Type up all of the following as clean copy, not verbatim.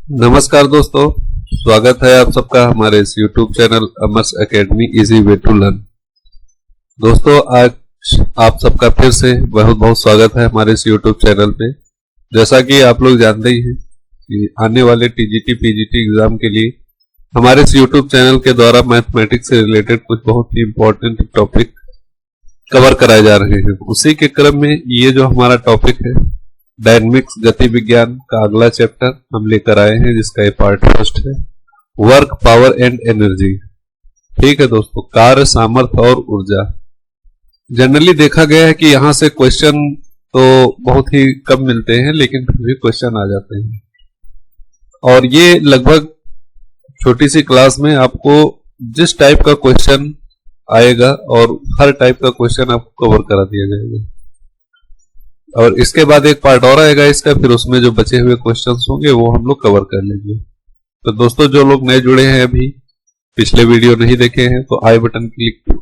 नमस्कार दोस्तों, स्वागत है आप सबका हमारे इस YouTube channel Amar's academy easy way to learn. दोस्तों, आज आप सबका फिर से बहुत बहुत स्वागत है हमारे इस YouTube चैनल पे। जैसा कि आप लोग जानते ही हैं कि आने वाले टीजीटी पीजीटी एग्जाम के लिए हमारे इस YouTube चैनल के द्वारा मैथमेटिक्स से रिलेटेड कुछ बहुत ही इंपॉर्टेंट टॉपिक कवर कराए जा रहे हैं। उसी के क्रम में ये जो हमारा टॉपिक है डायनेमिक्स गति विज्ञान का अगला चैप्टर हम लेकर आए हैं, जिसका ये पार्ट फर्स्ट है, वर्क पावर एंड एनर्जी। ठीक है दोस्तों, कार्य सामर्थ्य और ऊर्जा। जनरली देखा गया है कि यहां से क्वेश्चन तो बहुत ही कम मिलते हैं, लेकिन फिर भी क्वेश्चन आ जाते हैं। और ये लगभग छोटी सी क्लास में आपको जिस टाइप का क्वेश्चन आएगा और हर टाइप का क्वेश्चन आपको कवर करा दिया जाएगा। और इसके बाद एक पार्ट और आएगा इसका, फिर उसमें जो बचे हुए क्वेश्चंस होंगे वो हम लोग कवर कर लेंगे। तो दोस्तों, जो लोग नए जुड़े हैं, अभी पिछले वीडियो नहीं देखे हैं, तो आई बटन क्लिक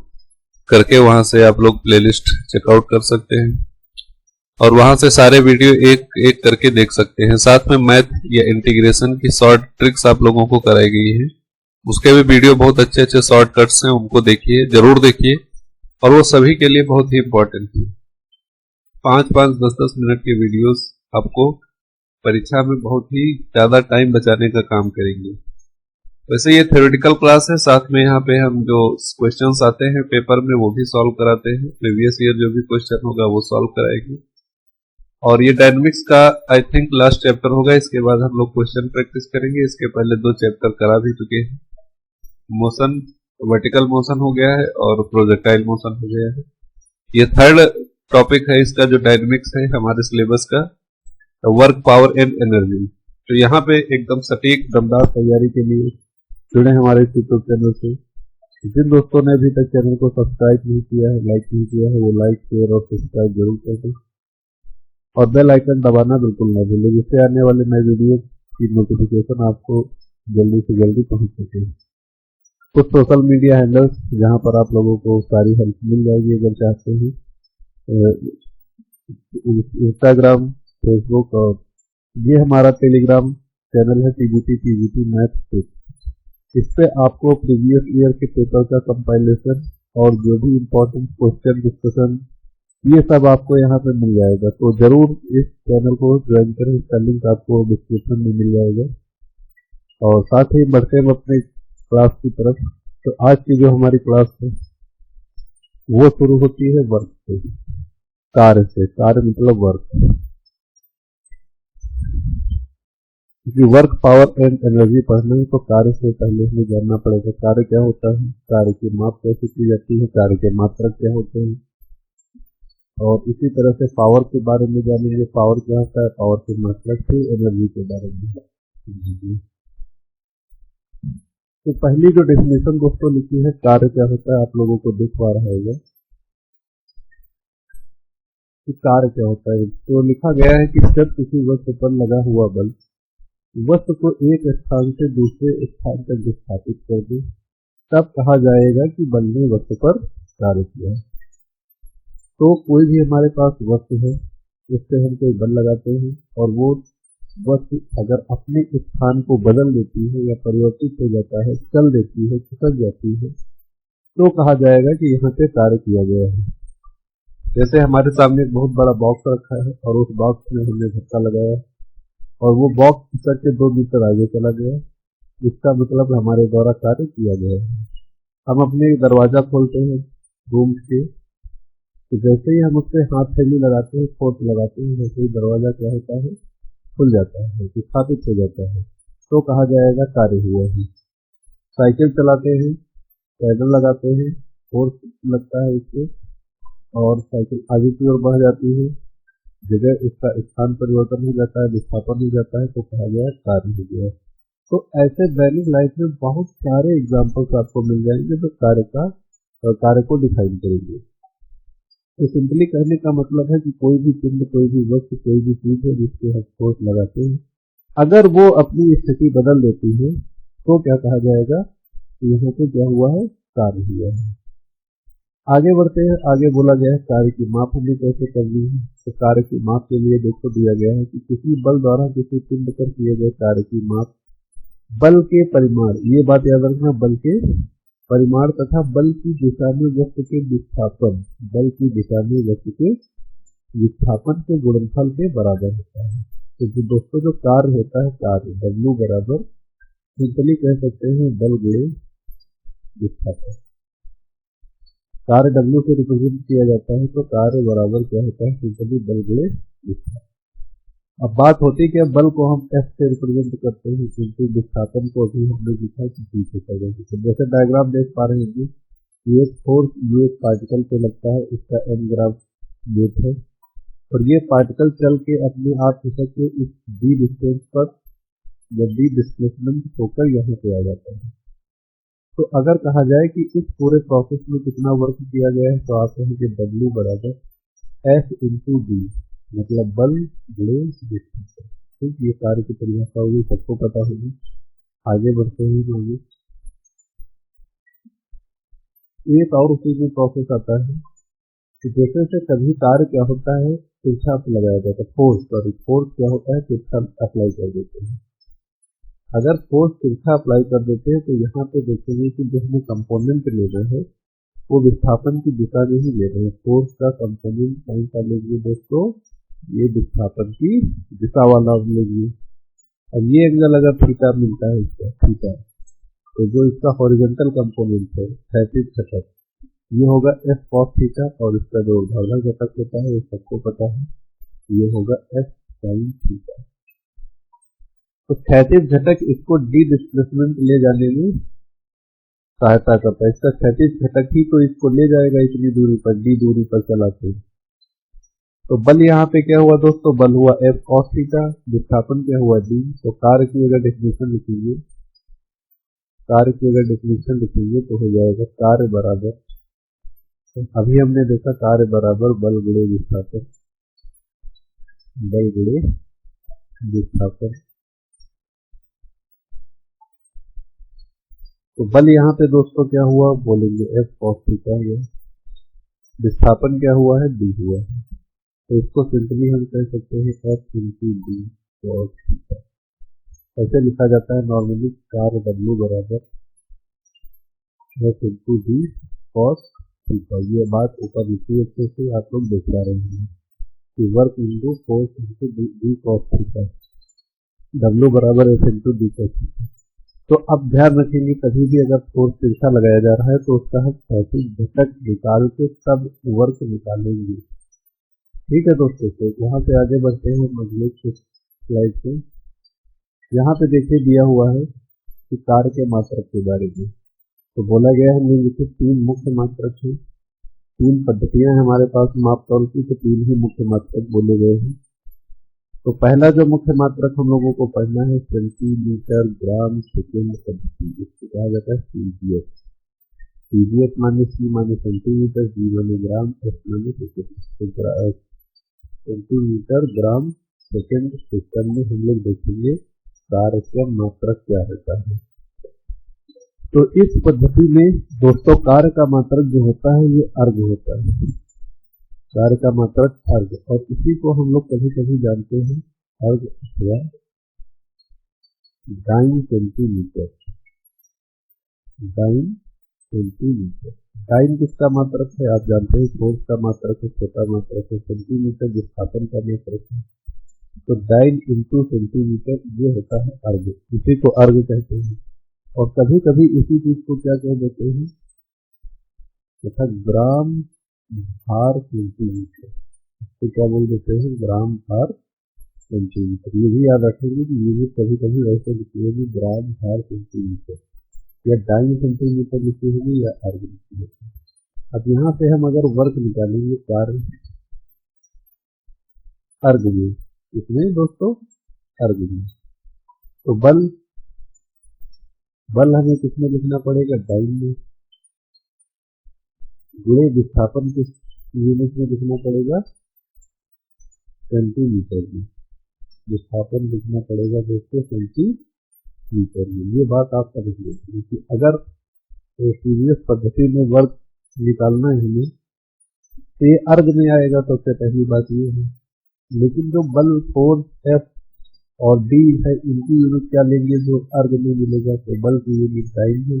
करके वहां से आप लोग प्लेलिस्ट चेकआउट कर सकते हैं और वहां से सारे वीडियो एक एक करके देख सकते हैं। साथ में मैथ या इंटीग्रेशन की शॉर्ट ट्रिक्स आप लोगों को कराई गई है, उसके भी वीडियो बहुत अच्छे अच्छे शॉर्टकट्स हैं, उनको देखिए, जरूर देखिए। और वो सभी के लिए बहुत ही इंपॉर्टेंट है। 5-5, 10-10 मिनट के वीडियोस आपको परीक्षा में बहुत ही ज्यादा टाइम बचाने का काम करेंगे। वैसे ये थ्योरेटिकल क्लास है, साथ में यहाँ पे हम जो क्वेश्चंस आते हैं पेपर में वो भी सॉल्व कराते हैं। प्रीवियस ईयर जो भी क्वेश्चन होगा वो सॉल्व कराएंगे। और ये डायनेमिक्स का आई थिंक लास्ट चैप्टर होगा, इसके बाद हम लोग क्वेश्चन प्रैक्टिस करेंगे। इसके पहले 2 चैप्टर करा भी चुके हैं। मोशन, वर्टिकल मोशन हो गया है और प्रोजेक्टाइल मोशन हो गया है। ये थर्ड टॉपिक है इसका, जो डायनेमिक्स है हमारे सिलेबस का, वर्क पावर एंड एनर्जी। तो यहाँ पे एकदम सटीक दमदार तैयारी के लिए जुड़े हमारे यूट्यूब चैनल से। जिन दोस्तों ने अभी तक चैनल को सब्सक्राइब नहीं किया है, लाइक नहीं किया है, वो लाइक शेयर और सब्सक्राइब जरूर कर दें और बेल आइकन दबाना बिल्कुल ना भूलें, जिससे आने वाले नए वीडियो की नोटिफिकेशन आपको जल्दी से जल्दी पहुंच सके। कुछ सोशल मीडिया हैंडल्स जहाँ पर आप लोगों को सारी हेल्प मिल जाएगी अगर चाहते हैं, इंस्टाग्राम, फेसबुक और ये हमारा टेलीग्राम चैनल है टीजीटी पीजीटी मैथ। इस पे आपको प्रीवियस ईयर के पेपर का कंपाइलेशन और जो भी इम्पोर्टेंट क्वेश्चन डिस्कशन ये सब आपको यहाँ पे मिल जाएगा। तो जरूर इस चैनल को ज्वाइन करें, इसका लिंक आपको डिस्क्रिप्शन में मिल जाएगा। और साथ ही बढ़ते हैं अपने क्लास की तरफ। तो आज की जो हमारी क्लास है वो शुरू होती है वर्क से, कार्य से। कार्य मतलब वर्क, क्योंकि वर्क पावर एंड एनर्जी पढ़ना है तो कार्य से पहले हमें जानना पड़ेगा कार्य क्या होता है, कार्य की माप कैसे की जाती है, कार्य के मात्रक क्या होते हैं। और इसी तरह से पावर के बारे में जानेंगे, पावर क्या होता है, पावर के मात्रक से एनर्जी के बारे में। तो पहली जो डेफिनेशन दोस्तों लिखी है कार्य क्या होता है, आप लोगों को दिख पा रहा होगा कि कार्य क्या होता है। तो लिखा गया है कि जब किसी वस्तु पर लगा हुआ बल वस्तु को एक स्थान से दूसरे स्थान तक विस्थापित कर दे, तब कहा जाएगा कि बल ने वस्तु पर कार्य किया। तो कोई भी हमारे पास वस्तु है, उससे हम कोई बल लगाते हैं और वो वस्तु अगर अपने स्थान को बदल देती है या परिवर्तित हो जाता है, चल देती है, खिसक जाती है, तो कहा जाएगा कि यहाँ पे कार्य किया गया है। जैसे हमारे सामने एक बहुत बड़ा बॉक्स रखा है और उस बॉक्स में हमने धक्का लगाया और वो बॉक्स खिसक के 2 मीटर आगे चला गया, इसका मतलब हमारे द्वारा कार्य किया गया है। हम अपने दरवाजा खोलते हैं रूम के, तो जैसे ही हम उससे हाथ थैली लगाते हैं, फोर्स लगाते हैं, जैसे ही दरवाजा क्या होता है, खुल जाता है, विस्थापित हो जाता है, तो कहा जाएगा कार्य हुआ है। साइकिल चलाते हैं, पैडल लगाते हैं, फोर्स लगता है इससे और साइकिल आगे की ओर बढ़ जाती है, जगह इसका स्थान परिवर्तन हो जाता है, विस्थापन हो जाता है, तो कहा गया कार्य हो गया। तो ऐसे दैनिक लाइफ में बहुत सारे एग्जांपल्स आपको मिल जाएंगे जो कार्य को डिफाइन करेंगे। तो सिंपली कहने का मतलब है कि कोई भी पिंड, कोई भी वस्तु, कोई भी चीज है जिसके हम फोर्स लगाते हैं, अगर वो अपनी स्थिति बदल देती है तो क्या कहा जाएगा, यहाँ पे क्या हुआ है, कार्य हुआ है। आगे बढ़ते हैं। आगे बोला गया है कार्य की माप हमें कैसे करनी है। तो कार्य की माप के लिए देखो दिया गया है कि किसी बल द्वारा किसी पिंड पर किए गए कार्य की माप बल के परिमाण, ये बात याद रखना, बल के परिमाण तथा बल की दिशा में वस्तु के विस्थापन, बल की दिशा में वस्तु के विस्थापन के गुणनफल के बराबर होता है। तो जो दोस्तों जो कार्य होता है, कार्य W बराबर सिंपली कह सकते हैं बल गुणे विस्थापन। कार्य W से रिप्रेजेंट किया जाता है, तो कार्य बराबर क्या होता है, सिंपली बल गुणे विस्थापन। अब बात होती है कि बल को हम F से रिप्रेजेंट करते हैं, क्योंकि विस्थापन को भी हमने लिखा कि G से कर। जैसे डायग्राम देख पा रहे हैं कि ये फोर्स ये पार्टिकल पे लगता है, इसका m ग्राम वेट है, और ये पार्टिकल चल के अपने आप खिसक के इस d डिस्टेंस पर जब d डिस्प्लेसमेंट होकर यहाँ पे आ जाता है। तो अगर कहा जाए कि इस पूरे प्रोसेस में कितना वर्क किया गया है, तो आप कहेंगे W बराबर F इंटू D, मतलब बल गुणे विस्थापन। ठीक, ये कार्य की परिभाषा होगी, सबको पता होगी। आगे बढ़ते हैं। आगे एक और उसी में प्रोसेस आता है कि जैसे से कभी कार्य क्या होता है, तिरछा लगाया जाता है, फोर्स क्या होता है, तिरछा अप्लाई कर देते हैं। अगर फोर्स तिरछा अप्लाई कर देते हैं तो यहाँ पे देखेंगे कि जो हमें कंपोनेंट लेना है वो विस्थापन की दिशा में ही ले रहे हैं। फोर्स का कंपोनेंट कौन सा लेंगे दोस्तों, ये विस्थापन की दिशा वाला लेंगे। अब ये एंगल अगर थीटा मिलता है, इसका थीटा, तो जो इसका हॉरिजॉन्टल कंपोनेंट है, क्षैतिज घटक, ये होगा F cos थीटा, और इसका जो ऊर्ध्वाधर घटक होता है वो सबको पता है, ये होगा F sin थीटा। तो क्षैतिज घटक इसको डी डिस्प्लेसमेंट ले जाने में सहायता करता है। इसका क्षैतिज घटक ही तो इसको ले जाएगा इतनी दूरी पर, डी दूरी पर चलाते हैं। तो बल यहाँ पे क्या हुआ दोस्तों, बल हुआ F cos थीटा, विस्थापन क्या हुआ D। तो कार्य की अगर डेफिनेशन लिखेंगे, तो हो जाएगा कार्य बराबर, अभी हमने देखा कार्य बराबर बल गुणे विस्थापन, बल गुणे विस्थापन। तो बल यहाँ पे दोस्तों क्या हुआ, बोलेंगे F cos थीटा हुआ, विस्थापन क्या हुआ है, D हुआ है। तो इसको सिंपली हम कह सकते हैं F into D cos theta. ऐसे लिखा जाता है नॉर्मली, कार्य W बराबर F into D cos theta. ये बात ऊपर लिखी है, अच्छे से आप लोग देख पा रहे हैं कि work into force into D cos theta, W बराबर F into D cos theta. तो अब ध्यान रखेंगे, कभी भी अगर फोर्स तिरछा लगाया जा रहा है तो उसका हम क्षैतिज घटक निकाल के सब वर्क निकालेंगे। ठीक है दोस्तों, तो यहाँ से आगे बढ़ते हैं अगले स्लाइड पे। यहाँ पे देखिए दिया हुआ है कि कार्य के मात्रक के बारे में। तो बोला गया है निम्नलिखित 3 मुख्य मात्रक हैं, 3 पद्धतियां हमारे पास माप तौल की, तो 3 ही मुख्य मात्रक बोले गए हैं। तो पहला जो मुख्य मात्रक हम लोगों को पढ़ना है, सेंटीमीटर ग्राम सेकेंड पद्धति, इसको कहा जाता है CGS। CGS माने C माने सेंटीमीटर, G माने ग्राम, S माने second. Centimetre gram second system में हम लोग देखेंगे कार्य का मात्रक क्या रहता है। तो इस पद्धति में दोस्तों कार्य का मात्रक जो होता है ये अर्घ होता है, कार्य का मात्रक अर्घ, और इसी को हम लोग कभी कभी जानते हैं अर्घ अथवा dyne centimetre. Dyne centimetre, dyne किसका मात्रक है, आप जानते हैं फोर्स का मात्रक है, छोटा मात्रक है, सेंटीमीटर विस्थापन का मात्रक है। तो डाइन इंटू सेंटीमीटर ये होता है अर्घ, इसी को अर्घ कहते हैं। और कभी कभी इसी चीज को क्या कह देते हैं, तथा ग्राम भार सेंटीमीटर, तो क्या बोल देते हैं, ग्राम भार सेंटीमीटर। ये भी याद रखेंगे कि ये भी कभी कभी ऐसे लिखी होगी ग्राम भार सेंटीमीटर, या डाइन सेंटीमीटर लिखी होगी, या अर्घ लिखी होगी। अब यहाँ से हम अगर वर्क निकालेंगे कार्य अर्घ में, इसमें दोस्तों अर्घ में, तो बल हमें किसमें लिखना पड़ेगा, डाइन में, गुणे विस्थापन किस यूनिट में लिखना पड़ेगा, सेंटीमीटर में, विस्थापन लिखना पड़ेगा दोस्तों सेंटीमीटर में। ये बात आप समझ लीजिए कि अगर सीरीज पद्धति में वर्क निकालना है हमें, तो ये अर्ग में आएगा। तो सबसे पहली बात ये है, लेकिन जो बल, फोर्स, एफ और डी है, इनकी यूनिट क्या लेंगे जो अर्ग में मिलेगा? तो बल की यूनिट टाइम है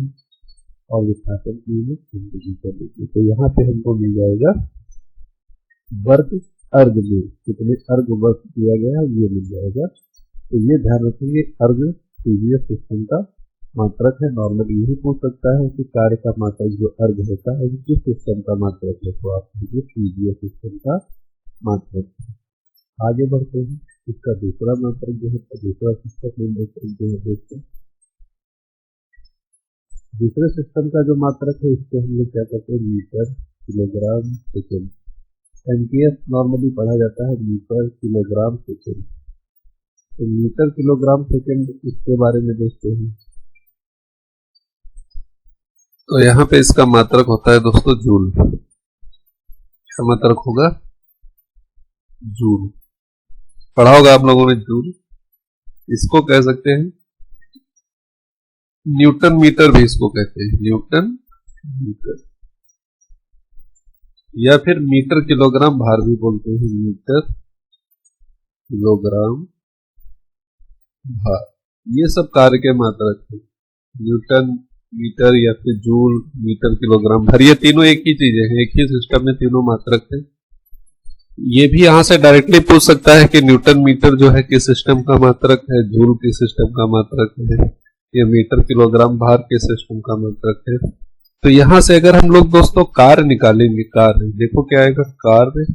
और विस्थापन की यूनिट सेंटीमीटर लेंगे। तो यहाँ पे हमको मिल जाएगा वर्ग अर्ग में कितने अर्ग वर्ग किया गया है, ये मिल जाएगा। तो ये ध्यान रखेंगे, अर्ग पीवीएस सिस्टम का मात्रक है। नॉर्मली यही पूछ सकता है कि कार्य का मात्रक जो अर्ग होता है किस सिस्टम का मात्रक है, तो आप लीजिए पीवीएस सिस्टम का मात्रक है। आगे बढ़ते हैं, इसका दूसरा मात्रक जो है, दूसरा सिस्टम में देखते हैं। दूसरे सिस्टम का जो मात्रक है इसको हम लोग क्या कहते हैं? Metre kilogram second. MPS normally पढ़ा जाता है मीटर किलोग्राम सेकेंड। तो मीटर किलोग्राम सेकेंड, इसके बारे में देखते हैं। तो यहाँ पे इसका मात्रक होता है दोस्तों जूल। इसका मात्रक होगा जूल, पढ़ा होगा आप लोगों ने जूल। इसको कह सकते हैं न्यूटन मीटर भी इसको कहते हैं, न्यूटन मीटर, या फिर मीटर किलोग्राम भार भी बोलते हैं, मीटर किलोग्राम भार। ये सब कार्य के मात्रक है, न्यूटन मीटर या फिर जूल, मीटर किलोग्राम भार। ये तीनों एक ही चीजें हैं, एक ही सिस्टम में तीनों मात्रक है। ये भी यहां से डायरेक्टली पूछ सकता है कि न्यूटन मीटर जो है किस सिस्टम का मात्रक है, जूल किस सिस्टम का मात्रक है, या मीटर किलोग्राम भार किस सिस्टम का मात्रक है। तो यहां से अगर हम लोग दोस्तों कार्य निकालेंगे, कार्य देखो क्या आएगा, कार्य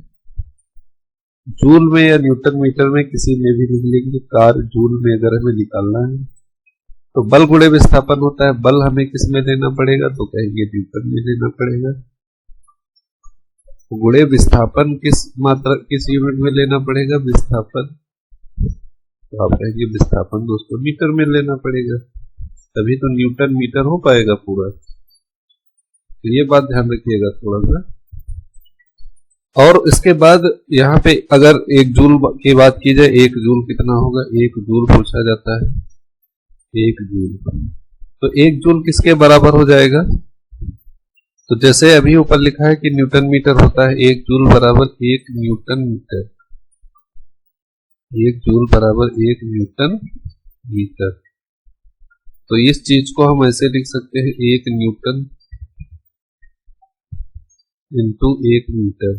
जूल में या न्यूटन मीटर में किसी में भी लिख लेंगे। कार्य जूल में अगर हमें निकालना है तो बल गुणे विस्थापन होता है। बल हमें किस में लेना पड़ेगा? तो कहेंगे न्यूटन में लेना पड़ेगा। गुणे विस्थापन किस मात्रा, किस यूनिट में लेना पड़ेगा? विस्थापन। तो आप कहेंगे विस्थापन दोस्तों मीटर में लेना पड़ेगा, तभी तो न्यूटन मीटर हो पाएगा पूरा। तो ये बात ध्यान रखिएगा थोड़ा सा। और इसके बाद यहाँ पे अगर एक जूल की बात की जाए, एक जूल कितना होगा? एक जूल पूछा जाता है, एक जूल। तो एक जूल किसके बराबर हो जाएगा? तो जैसे अभी ऊपर लिखा है कि न्यूटन मीटर होता है, एक जूल बराबर एक न्यूटन मीटर, एक जूल बराबर एक न्यूटन मीटर। तो इस चीज को हम ऐसे लिख सकते हैं, एक न्यूटन इंटू एक मीटर।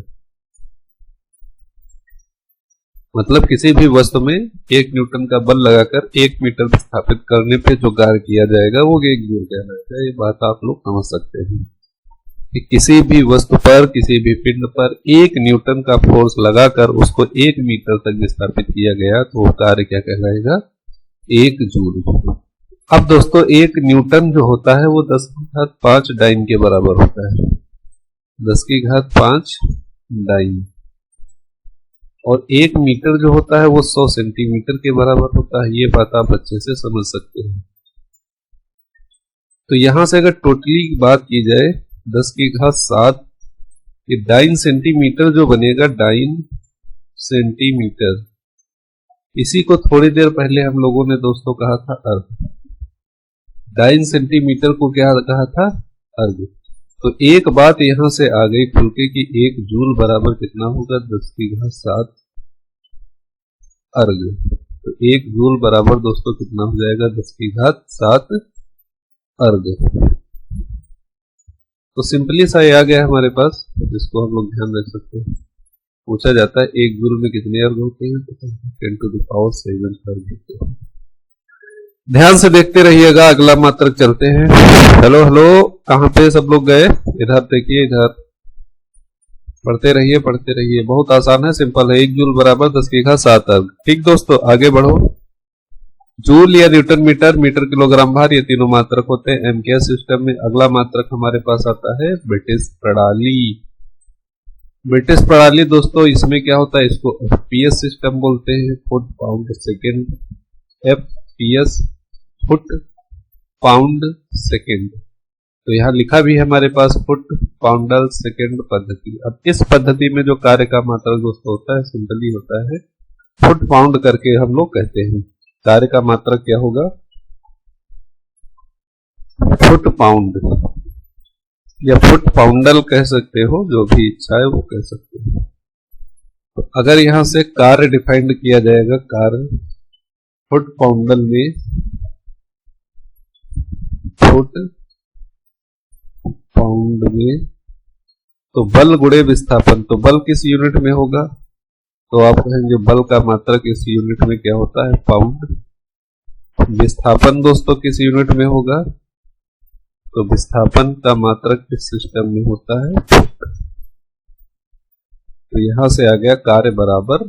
मतलब किसी भी वस्तु में एक न्यूटन का बल लगाकर एक मीटर स्थापित करने पे जो कार्य किया जाएगा वो एक जूल कहलाता है। ये बात आप लोग समझ सकते हैं कि किसी भी वस्तु पर, किसी भी पिंड पर एक न्यूटन का फोर्स लगाकर उसको एक मीटर तक विस्थापित किया गया तो वो कार्य क्या कहलाएगा? एक जूल। अब दोस्तों एक न्यूटन जो होता है वो 10 की घात 5 डाइन के बराबर होता है, 10 की घात 5 डाइन। और एक मीटर जो होता है वो 100 सेंटीमीटर के बराबर होता है। ये बात आप अच्छे से समझ सकते हैं। तो यहां से अगर टोटली बात की जाए 10 की घात 7, ये डाइन सेंटीमीटर जो बनेगा, डाइन सेंटीमीटर, इसी को थोड़ी देर पहले हम लोगों ने दोस्तों कहा था अर्ग। डाइन सेंटीमीटर को क्या कहा था? अर्ग। तो एक बात यहां से आ गई खुल के कि एक जूल बराबर कितना होगा? 10 की घात 7 अर्ग। तो एक जूल बराबर दोस्तों कितना हो जाएगा? 10 की घात 7 अर्ग। तो सिंपली सा ये आ गया हमारे पास, जिसको हम लोग ध्यान रख सकते हैं। पूछा जाता है एक जूल में कितने अर्ग होते हैं? तो 10 to the power 7 अर्ग होते हैं। ध्यान से देखते रहिएगा, अगला मात्रक चलते हैं। हेलो हेलो, कहां पे सब लोग गए? इधर देखिए, इधर पढ़ते रहिए, पढ़ते रहिए। बहुत आसान है, सिंपल है। एक जूल बराबर 10 की घात 7 अर्ग। ठीक दोस्तों, आगे बढ़ो। जूल या न्यूटन मीटर, मीटर किलोग्राम भार, ये तीनों मात्रक होते हैं एमकेएस सिस्टम में। अगला मात्रक हमारे पास आता है ब्रिटिश प्रणाली। ब्रिटिश प्रणाली दोस्तों, इसमें क्या होता है? इसको एफपीएस सिस्टम बोलते हैं, foot pound second. FPS foot pound second. तो यहाँ लिखा भी है हमारे पास फुट पाउंडल सेकेंड पद्धति। अब इस पद्धति में जो कार्य का मात्रक दोस्तों होता है, सिंपली होता है फुट पाउंड करके हम लोग कहते हैं। कार्य का मात्रक क्या होगा? Foot pound. या फुट पाउंडल कह सकते हो, जो भी इच्छा है वो कह सकते हो। तो अगर यहां से कार्य डिफाइंड किया जाएगा, कार्य फुट पाउंडल में फुट पाउंड में, तो बल गुणे विस्थापन, तो बल किस यूनिट में होगा, तो आप कहेंगे बल का मात्रक इस यूनिट में क्या होता है, पाउंड। विस्थापन दोस्तों किस यूनिट में होगा, तो विस्थापन का मात्रक इस सिस्टम में होता है फुट। तो यहां से आ गया कार्य बराबर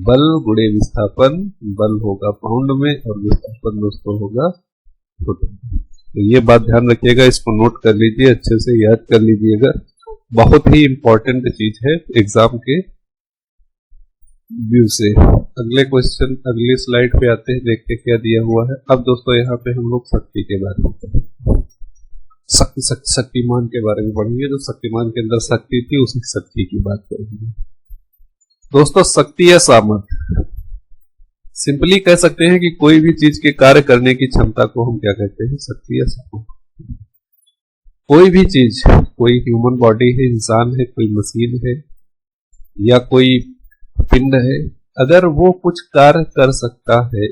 बल गुणे विस्थापन, बल होगा पाउंड में और विस्थापन दोस्तों होगा फुट में। तो ये बात ध्यान रखिएगा, इसको नोट कर लीजिए, अच्छे से याद कर लीजिएगा, बहुत ही इंपॉर्टेंट चीज है एग्जाम के व्यू से। अगले क्वेश्चन, अगली स्लाइड पे आते हैं, देखते क्या दिया हुआ है। अब दोस्तों यहाँ पे हम लोग शक्ति के बारे में पढ़ेंगे, शक्तिमान के बारे में पढ़ेंगे। जो शक्तिमान के अंदर शक्ति थी उसी शक्ति की बात करेंगे दोस्तों। शक्ति या सामर्थ्य, सिंपली कह सकते हैं कि कोई भी चीज के कार्य करने की क्षमता को हम क्या कहते हैं, शक्ति या सामर्थ्य। कोई भी चीज, कोई ह्यूमन बॉडी है, इंसान है, कोई मशीन है या कोई पिंड है, अगर वो कुछ कार्य कर सकता है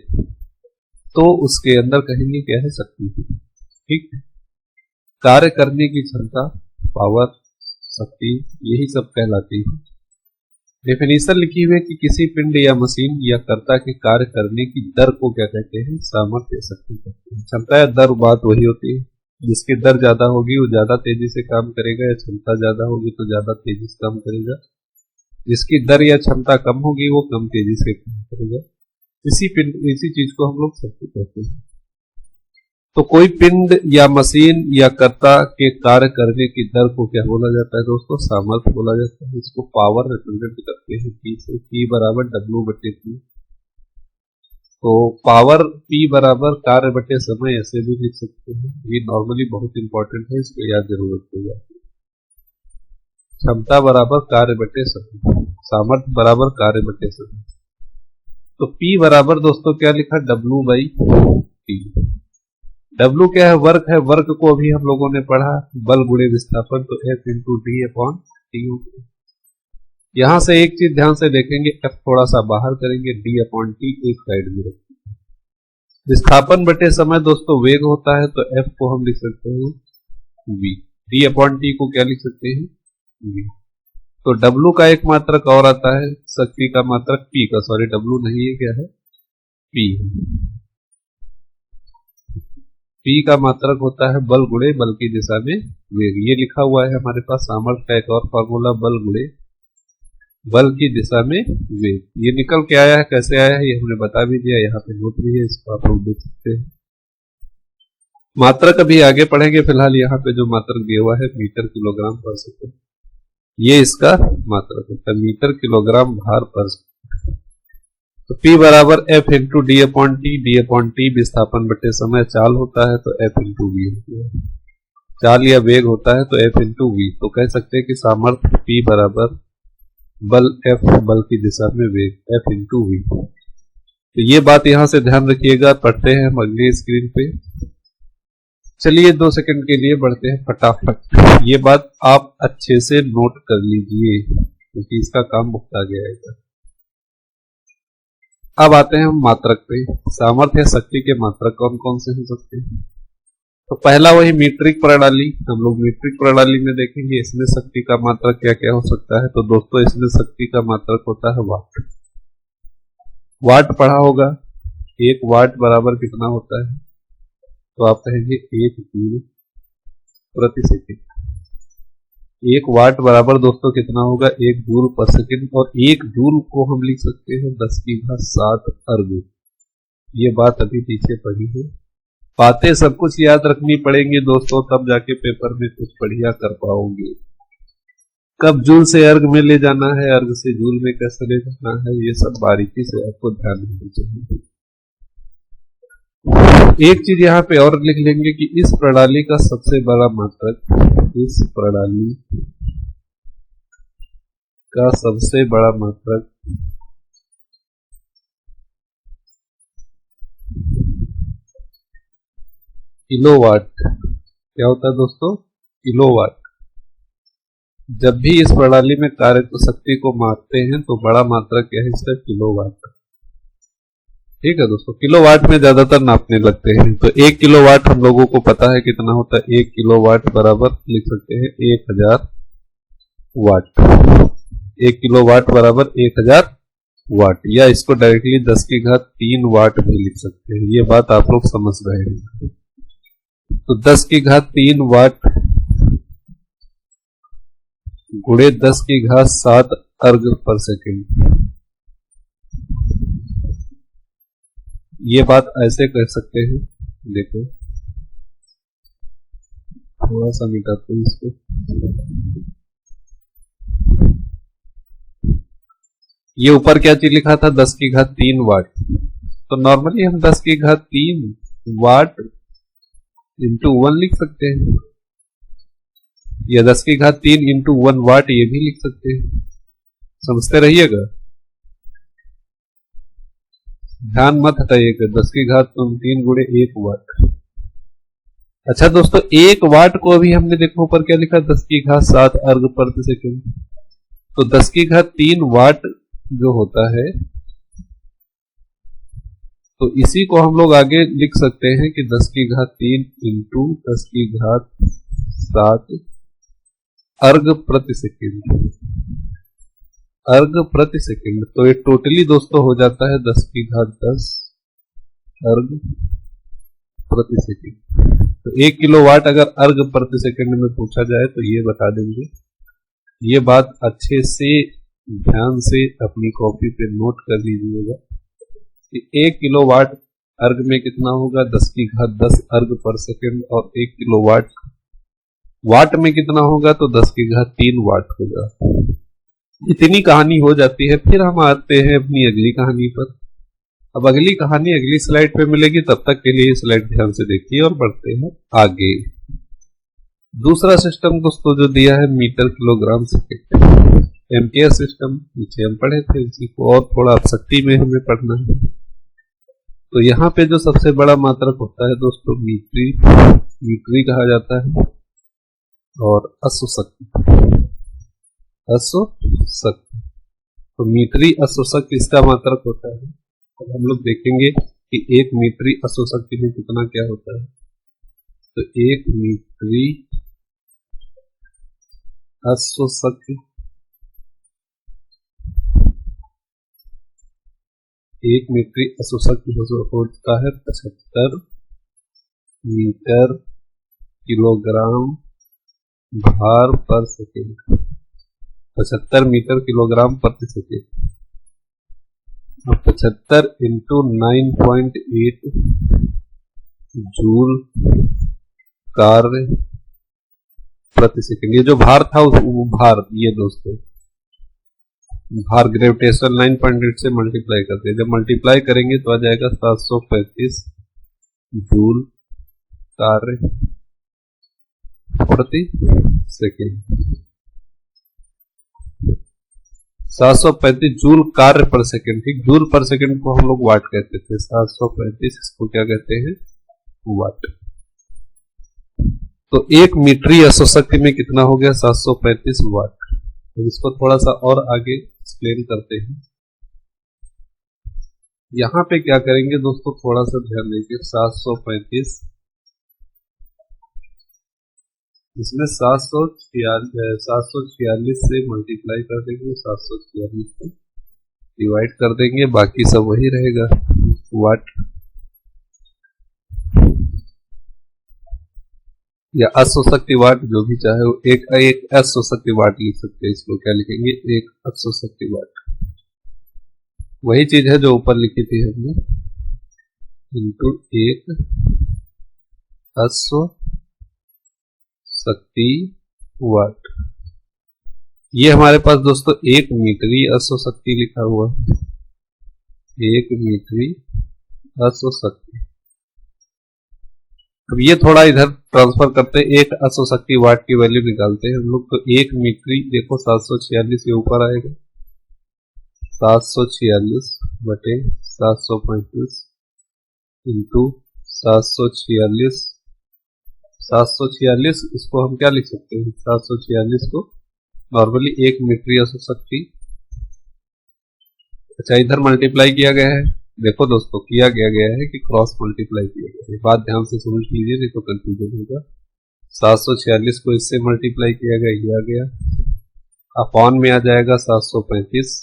तो उसके अंदर कहेंगे क्या है, शक्ति। ठीक है, कार्य करने की क्षमता, पावर, शक्ति, यही सब कहलाती है। डेफिनेशन लिखी हुई है कि किसी पिंड या मशीन या कर्ता के कार्य करने की दर को क्या कहते हैं, सामर्थ्य, शक्ति कहते हैं। क्षमता या दर बात वही होती है, जिसकी दर ज्यादा होगी वो ज्यादा तेजी से काम करेगा, या क्षमता ज्यादा होगी तो ज्यादा तेजी से काम करेगा। जिसकी दर या क्षमता कम होगी वो कम तेजी से काम करेगा। इसी चीज को हम लोग शक्ति कहते हैं। तो कोई पिंड या मशीन या कर्ता के कार्य करने की दर को क्या बोला जाता है दोस्तों, सामर्थ्य बोला जाता है। इसको पावर रिप्रेजेंट करते हैं P से, P बराबर W बटे T। तो पावर P बराबर कार्य बटे समय, ऐसे भी लिख सकते हैं। ये नॉर्मली बहुत इंपॉर्टेंट है, इसको याद जरूर रखिएगा। क्षमता बराबर कार्य बटे समय, सामर्थ्य बराबर कार्य बटे समय। तो P बराबर दोस्तों क्या लिखा, W बाई T। W क्या है, वर्क है, वर्क को अभी हम लोगों ने पढ़ा, बल गुणे विस्थापन, तो F into D upon T. यहां से एक चीज ध्यान से देखेंगे, F थोड़ा सा बाहर करेंगे, D अपॉन टी एक साइड में रखेंगे। विस्थापन बटे समय दोस्तों वेग होता है, तो F को हम लिख सकते हैं V। D अपॉन टी को क्या लिख सकते हैं, V। तो W का एक मात्रक और आता है, शक्ति का मात्रक P का, सॉरी W नहीं है, क्या है, P है। P का मात्रक होता है बल गुणे बल की दिशा में वेग। ये लिखा हुआ है हमारे पास सामर्थ्य का एक और फॉर्मूला, बल गुणे बल की दिशा में वेग। ये निकल के आया है, कैसे आया है ये हमने बता भी दिया, यहाँ पे नोट भी है, इसको आप लोग देख सकते हैं। मात्रक अभी आगे पढ़ेंगे, फिलहाल यहाँ पे जो मात्रक दिया हुआ है मीटर किलोग्राम पर सेकंड, ये इसका मात्रक होता है, मीटर किलोग्राम भार पर सेकंड। तो P बराबर F into D upon T, विस्थापन बटे समय चाल होता है तो F इंटू वी होता है। चाल या वेग होता है तो F इंटू वी। तो कह सकते हैं कि सामर्थ्य P बराबर बल F, बल की दिशा में वेग F इंटू वी। तो ये बात यहां से ध्यान रखिएगा। पढ़ते हैं हम अगली स्क्रीन पे। चलिए 2 सेकंड के लिए बढ़ते हैं फटाफट। ये बात आप अच्छे से नोट कर लीजिए क्योंकि इसका काम बहुत आ गया है। अब आते हैं हम मात्रक पे। सामर्थ्य शक्ति के मात्रक कौन कौन से हो सकते हैं? तो पहला वही मीट्रिक प्रणाली, हम लोग मीट्रिक प्रणाली में देखेंगे इसमें शक्ति का मात्रक क्या क्या हो सकता है। तो दोस्तों इसमें शक्ति का मात्रक होता है वाट। वाट पढ़ा होगा, 1 वाट बराबर कितना होता है? तो आप कहेंगे 1 जूल प्रति सेकंड। 1 वाट बराबर दोस्तों कितना होगा? 1 जूल पर सेकंड। और 1 जूल को हम लिख सकते हैं 10 की घात 7 अर्ग। ये बात अभी पीछे पढ़ी है। बातें सब कुछ याद रखनी पड़ेंगी दोस्तों, तब जाके पेपर में कुछ बढ़िया कर पाओगे। कब जूल से अर्ग में ले जाना है, अर्ग से जूल में कैसे ले जाना है, ये सब बारीकी से आपको ध्यान देना चाहिए। एक चीज यहाँ पे और लिख लेंगे कि इस प्रणाली का सबसे बड़ा मात्रक, इस प्रणाली का सबसे बड़ा मात्रक किलोवाट क्या होता है दोस्तों? किलोवाट। जब भी इस प्रणाली में कार्य शक्ति को मापते हैं तो बड़ा मात्रा क्या है इसका, किलोवाट। ठीक है दोस्तों, किलोवाट में ज्यादातर नापने लगते हैं। तो 1 किलोवाट हम लोगों को पता है कितना होता है। 1 किलोवाट बराबर लिख सकते हैं 1000 वाट। 1 किलोवाट बराबर 1000 वाट, या इसको डायरेक्टली 10 की घात 3 वाट भी लिख सकते हैं। ये बात आप लोग समझ रहे हैं। तो 10 की घात 3 वाट गुणे 10 की घात 7 अर्ग पर सेकेंड। ये बात ऐसे कह सकते हैं, देखो थोड़ा सा मिटाते हैं इसको। ये ऊपर क्या चीज लिखा था, 10 की घात 3 वाट। तो नॉर्मली हम 10 की घात 3 वाट इंटू 1 लिख सकते हैं, या 10 की घात 3 इंटू 1 वाट ये भी लिख सकते हैं। समझते रहिएगा, ध्यान मत हटाइएगा। 10 की घात 3 गुणे 1 वाट। अच्छा दोस्तों, 1 वाट को अभी हमने देखो ऊपर क्या लिखा, 10 की घात 7 अर्ग प्रति सेकेंड। तो 10 की घात 3 वाट जो होता है, तो इसी को हम लोग आगे लिख सकते हैं कि 10 की घात 3 इंटू 10 की घात 7 अर्ग प्रति सेकेंड। अर्ग प्रति सेकेंड, तो ये टोटली दोस्तों हो जाता है 10 की घात 10 अर्ग प्रति सेकेंड। तो 1 किलोवाट अगर अर्ग प्रति सेकेंड में पूछा जाए तो ये बता देंगे। ये बात अच्छे से ध्यान से अपनी कॉपी पे नोट कर लीजिएगा कि 1 किलोवाट अर्ग में कितना होगा, 10 की घात 10 अर्ग पर सेकेंड, और 1 किलोवाट वाट में कितना होगा, तो 10 की घात 3 वाट होगा। इतनी कहानी हो जाती है। फिर हम आते हैं अपनी अगली कहानी पर। अब अगली कहानी अगली स्लाइड पे मिलेगी, तब तक के लिए स्लाइड ध्यान से देखिए और बढ़ते हैं आगे। दूसरा सिस्टम दोस्तों जो दिया है metre kilogram second, ampere system, पीछे हम पढ़े थे, इसी को और थोड़ा अपशक्ति में हमें पढ़ना है। तो यहाँ पे जो सबसे बड़ा मात्रक होता है दोस्तों मीट्री, मीट्री कहा जाता है, और अश्वशक्ति, अश्वशक्ति। तो मीट्री अश्वशक्ति इसका मात्रक होता है। अब हम लोग देखेंगे कि 1 मीट्री अश्वशक्ति में कितना क्या होता है। तो 1 मीट्री अश्वशक्ति, 1 मीट्री अश्वशक्ति होता है 75 मीटर किलोग्राम भार पर सेकेंड। 75 मीटर किलोग्राम प्रति सेकेंड। 75 इंटू 9.8 जूल कार्य प्रति सेकेंड। ये जो भार था वो भार, ये दोस्तों भार ग्रेविटेशन 9.8 से मल्टीप्लाई करते हैं। जब मल्टीप्लाई करेंगे तो आ जाएगा 735 जूल कार्य प्रति सेकेंड। 735 जूल कार्य पर सेकेंड। ठीक, जूल पर सेकेंड को हम लोग वाट कहते थे, 735 इसको क्या कहते हैं, वाट। तो 1 मीट्री अश्वशक्ति में कितना हो गया, 735 वाट। तो इसको थोड़ा सा और आगे एक्सप्लेन करते हैं। यहां पे क्या करेंगे दोस्तों, थोड़ा सा ध्यान देंगे। 735 इसमें 746 से मल्टीप्लाई कर देंगे, 746 से डिवाइड कर देंगे, बाकी सब वही रहेगा वाट या अश्वशक्ति वाट, जो भी चाहे वो। एक अश्वशक्ति वाट लिख सकते हैं, इसको क्या लिखेंगे, 1 अश्वशक्ति वाट। वही चीज है जो ऊपर लिखी थी हमने, इंटू 1 अश्वशक्ति वाट। ये हमारे पास दोस्तों 1 मीट्री अश्वशक्ति लिखा हुआ है, 1 मीट्री अश्वशक्ति। अब ये थोड़ा इधर ट्रांसफर करते हैं, 1 अश्वशक्ति वाट की वैल्यू निकालते हैं हम लोग। तो 1 मीट्री देखो 746 के ऊपर आएगा, 746 बटे 735 इंटू 746 746 इसको हम क्या लिख सकते हैं, 746 को नॉर्मली 1 मीटर हो सकती। अच्छा, इधर मल्टीप्लाई किया गया है, देखो दोस्तों किया गया है कि क्रॉस मल्टीप्लाई किया गया है, बात ध्यान से समझ लीजिए नहीं तो कंफ्यूजन होगा। 746 को इससे मल्टीप्लाई किया गया, ये आ गया, अपॉन में आ जाएगा 735,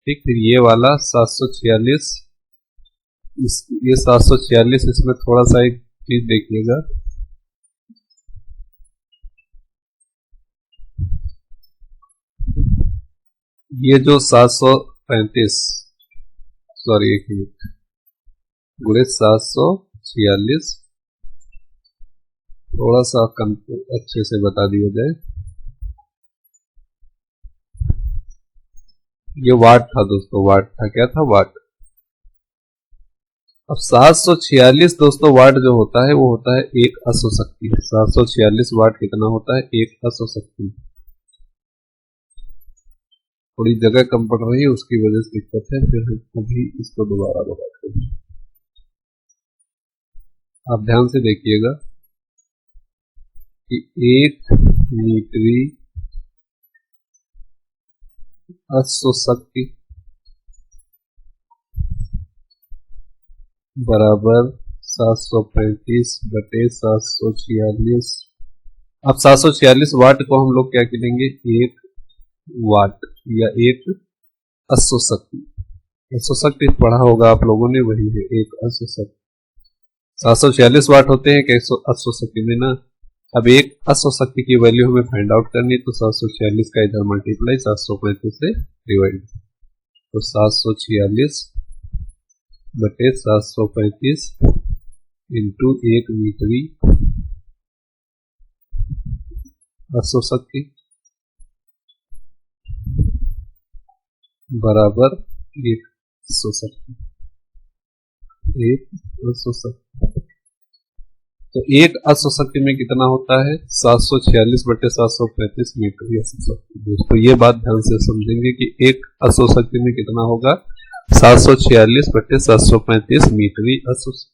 ठीक। फिर ये वाला 746, ये 746, इसमें थोड़ा सा एक चीज देखिएगा, ये जो 735, सॉरी एक मिनट, गुणे 746, थोड़ा सा कम अच्छे से बता दिया जाए, ये वाट था दोस्तों, वाट था, क्या था, वाट। अब 746 दोस्तों वाट जो होता है वो होता है 1 अश्वशक्ति। 746 वाट कितना होता है, 1 अश्वशक्ति। थोड़ी जगह कम पड़ रही है उसकी वजह से दिक्कत है, फिर हम अभी इसको दोबारा बताते हैं। आप ध्यान से देखिएगा कि 1 मीटरी अश्वशक्ति बराबर 735 बटे 746। अब 746 वाट को हम लोग क्या करेंगे, 1 वाट या 1 अश्वशक्ति। अश्वशक्ति पढ़ा होगा आप लोगों ने, वही है 1 अश्वशक्ति। 746 वाट होते हैं कि अश्वशक्ति में ना। अब 1 अश्वशक्ति की वैल्यू हमें फाइंड आउट करनी, तो 746 का इधर मल्टीप्लाई 735 से डिवाइड, तो 746 बटे 735 इंटू 1 मीटरी अश्वशक्ति बराबर 1 अश्वशक्ति, 1 अश्वशक्ति। तो 1 अश्वशक्ति में कितना होता है, 746 बटे 735 मीटर अश्वशक्ति। दोस्तों ये बात ध्यान से समझेंगे कि 1 अश्वशक्ति में कितना होगा, 746 बटे 735 मीटरी अश्वशक्ति।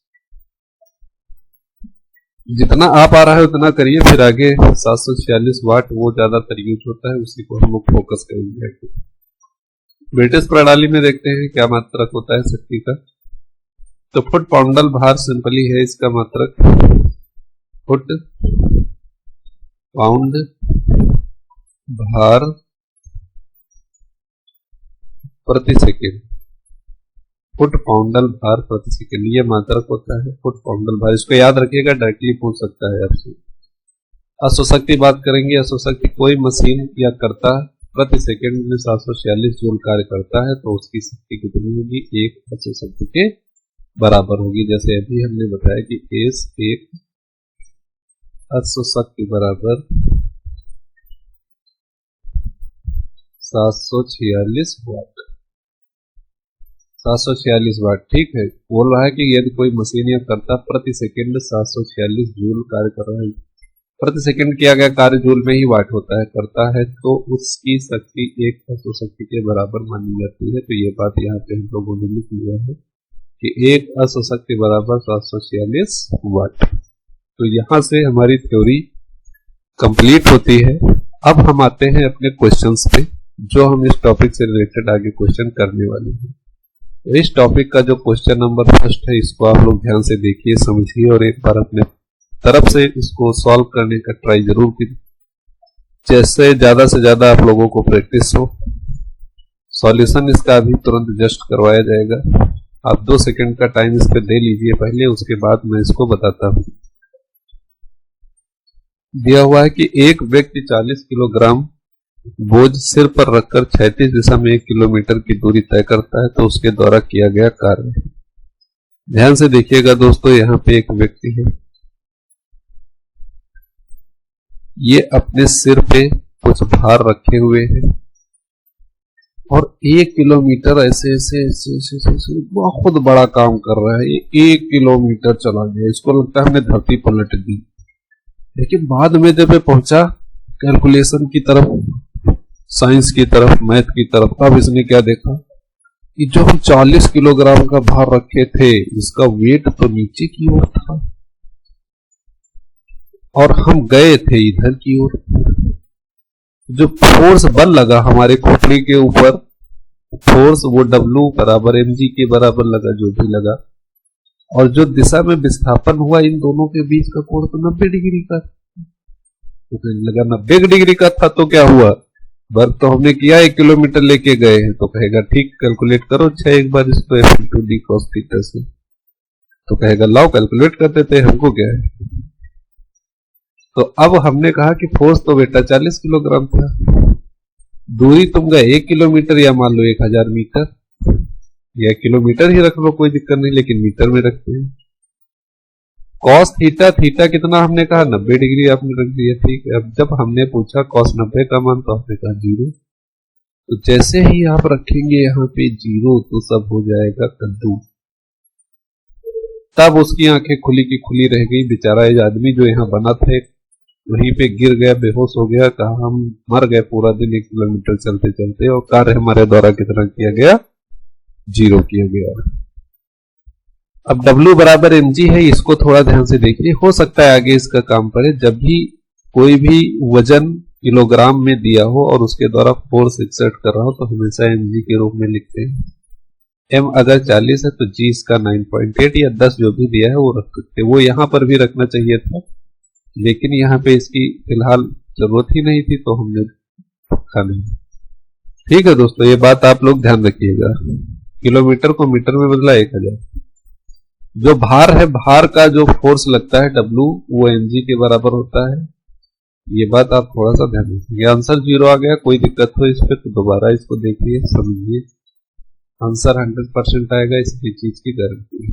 जितना आ पा रहा है उतना करिए, फिर आगे 746 वाट वो ज्यादातर यूज होता है, उसी को हम लोग फोकस करेंगे। ब्रिटिश प्रणाली में देखते हैं क्या मात्रक होता है शक्ति का, तो फुट पाउंडल भार सिंपली है इसका मात्रक, फुट पाउंड भार प्रति सेकेंड, फुट पाउंडल भार प्रति सेकेंड, ये मात्रक होता है फुट पाउंडल भार। इसको याद रखिएगा, डायरेक्टली पूछ सकता है आपसे। अश्वशक्ति बात करेंगे, अश्वशक्ति कोई मशीन या करता प्रति सेकंड में 746 जूल कार्य करता है, तो उसकी शक्ति कितनी होगी, 1 अश्वशक्ति के बराबर होगी। जैसे अभी हमने बताया कि एस 1 अश्वशक्ति बराबर 746 वाट, 746 वाट, ठीक है। बोल रहा है कि यदि कोई मशीन या करता प्रति सेकंड 746 जूल कार्य कर रहा है, प्रति सेकंड किया गया कार्य जूल में ही वाट होता है, करता है, तो उसकी शक्ति 1 अश्वशक्ति के बराबर मानी जाती है। तो ये बात यहाँ पे हम लोगों ने लिख लिया है कि 1 अश्वशक्ति बराबर 746 वाट। तो यहाँ से हमारी थ्योरी कंप्लीट होती है। अब हम आते हैं अपने क्वेश्चंस पे, जो हम इस टॉपिक से रिलेटेड आगे क्वेश्चन करने वाले हैं। तो इस टॉपिक का जो क्वेश्चन नंबर फर्स्ट है, इसको आप लोग ध्यान से देखिए, समझिए और एक बार अपने तरफ से इसको सॉल्व करने का ट्राई जरूर कीजिए, जैसे ज्यादा से ज्यादा आप लोगों को प्रैक्टिस हो। सॉल्यूशन इसका अभी तुरंत जस्ट करवाया जाएगा, आप 2 सेकंड का टाइम इस पे दे लीजिए पहले, उसके बाद मैं इसको बताता हूं। दिया हुआ है कि एक व्यक्ति 40 किलोग्राम बोझ सिर पर रखकर 36 दिशा में 1 किलोमीटर की दूरी तय करता है, तो उसके द्वारा किया गया कार्य। ध्यान से देखिएगा दोस्तों, यहाँ पे एक व्यक्ति है, ये अपने सिर पे कुछ भार रखे हुए हैं और 1 किलोमीटर ऐसे ऐसे ऐसे ऐसे ऐसे, ऐसे बहुत बड़ा काम कर रहा है। ये 1 किलोमीटर चला गया, इसको लगता है हमने धरती पलट दी। लेकिन बाद में जब ये पहुंचा कैलकुलेशन की तरफ, साइंस की तरफ, मैथ की तरफ, तब इसने क्या देखा कि जो हम 40 किलोग्राम का भार रखे थे, इसका वेट तो नीचे की ओर था। और हम गए थे इधर की ओर। जो फोर्स बल लगा हमारे खोपड़ी के ऊपर, फोर्स वो W बराबर mg के बराबर लगा, जो भी लगा, और जो दिशा में विस्थापन हुआ इन दोनों के बीच का कोण तो 90 डिग्री का, तो लगा 90 डिग्री का था। तो क्या हुआ, वर्क तो हमने किया 1 किलोमीटर लेके गए हैं, तो कहेगा ठीक कैलकुलेट करो अच्छा एक बार इसको f into D cos theta से। तो कहेगा लाओ कैलकुलेट कर देते हैं, हमको क्या है। तो अब हमने कहा कि फोर्स तो बेटा 40 किलोग्राम था, दूरी तुम गए 1 किलोमीटर या मान लो 1000 मीटर, या किलोमीटर ही रख लो कोई दिक्कत नहीं, लेकिन मीटर में रखते हैं। कॉस थीटा, थीटा कितना हमने कहा 90 डिग्री, आपने रख दिया ठीक है। अब जब हमने पूछा कॉस 90 का मान, तो आपने कहा 0। तो जैसे ही आप रखेंगे यहाँ पे 0, तो सब हो जाएगा कद्दू। तब उसकी आंखें खुली की खुली रह गई। बेचारा ये आदमी जो यहाँ बना था वहीं पे गिर गया, बेहोश हो गया, कहा हम मर गए पूरा दिन 1 किलोमीटर चलते चलते, और कार्य हमारे द्वारा कितना किया गया, 0 किया गया। अब W बराबर mg है, इसको थोड़ा ध्यान से देखिए, हो सकता है आगे इसका काम पड़े। जब भी कोई भी वजन किलोग्राम में दिया हो और उसके द्वारा फोर्स एक्सर्ट कर रहा हो, तो हमेशा mg के रूप में लिखते हैं। m अगर 40 है तो g इसका 9.8 या 10 जो भी दिया है वो रख सकते हैं। वो यहां पर भी रखना चाहिए था, लेकिन यहाँ पे इसकी फिलहाल जरूरत ही नहीं थी, तो हमने रखा नहीं। ठीक है दोस्तों, ये बात आप लोग ध्यान रखिएगा। किलोमीटर को मीटर में बदला 1000। जो भार है, भार का जो फोर्स लगता है W, वो mg के बराबर होता है। ये बात आप थोड़ा सा ध्यान रखिए। आंसर 0 आ गया, कोई दिक्कत हो इस पे तो दोबारा इसको देखिए, समझिए, आंसर 100% आएगा, इसकी चीज की गारंटी है।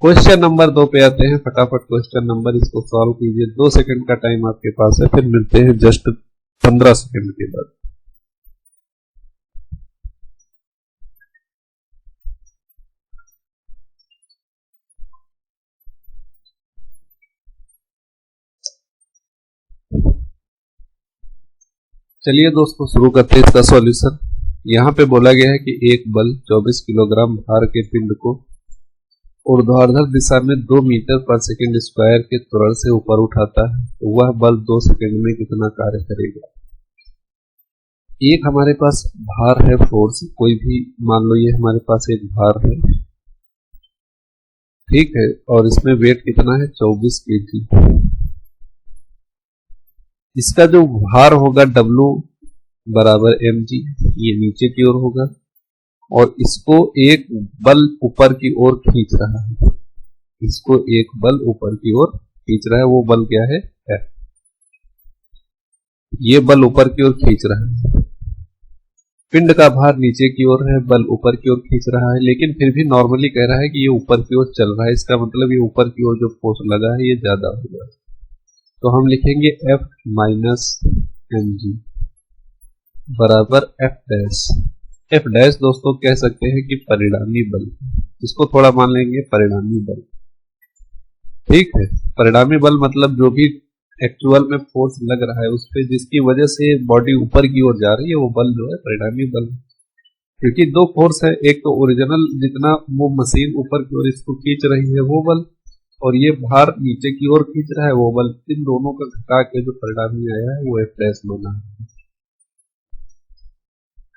क्वेश्चन नंबर 2 पे आते हैं। फटाफट क्वेश्चन नंबर इसको सॉल्व कीजिए। 2 सेकंड का टाइम आपके पास है, फिर मिलते हैं जस्ट 15 सेकंड के बाद। चलिए दोस्तों शुरू करते हैं इसका सॉल्यूशन। यहाँ पे बोला गया है कि एक बल 24 किलोग्राम भार के पिंड को ऊर्ध्वाधर दिशा में 2 मीटर पर सेकंड स्क्वायर के त्वरण से ऊपर उठाता है, तो वह बल 2 सेकंड में कितना कार्य करेगा। एक हमारे पास भार है, फोर्स कोई भी मान लो, ये हमारे पास एक भार है, ठीक है, और इसमें वेट कितना है 24 केजी। इसका जो भार होगा W बराबर mg, ये नीचे की ओर होगा, और इसको एक बल ऊपर की ओर खींच रहा है, इसको एक बल ऊपर की ओर खींच रहा है। वो बल क्या है, F। ये बल ऊपर की ओर खींच रहा है। पिंड का भार नीचे की ओर है, बल ऊपर की ओर खींच रहा है, लेकिन फिर भी नॉर्मली कह रहा है कि ये ऊपर की ओर चल रहा है। इसका मतलब ये ऊपर की ओर जो फोर्स लगा है ये ज्यादा होगा, तो हम लिखेंगे F माइनस mg बराबर F डैश। F डैश दोस्तों कह सकते हैं कि परिणामी बल, इसको थोड़ा मान लेंगे परिणामी बल, ठीक है। परिणामी बल मतलब जो भी एक्चुअल में फोर्स लग रहा है उस पे, जिसकी वजह से बॉडी ऊपर की ओर जा रही है, वो बल जो है परिणामी बल। क्योंकि दो फोर्स है, एक तो ओरिजिनल जितना वो मशीन ऊपर की ओर इसको खींच रही है वो बल, और ये भार नीचे की ओर खींच रहा है वो बल। इन दोनों का घटा के जो परिणामी आया है वो F डैश बना है।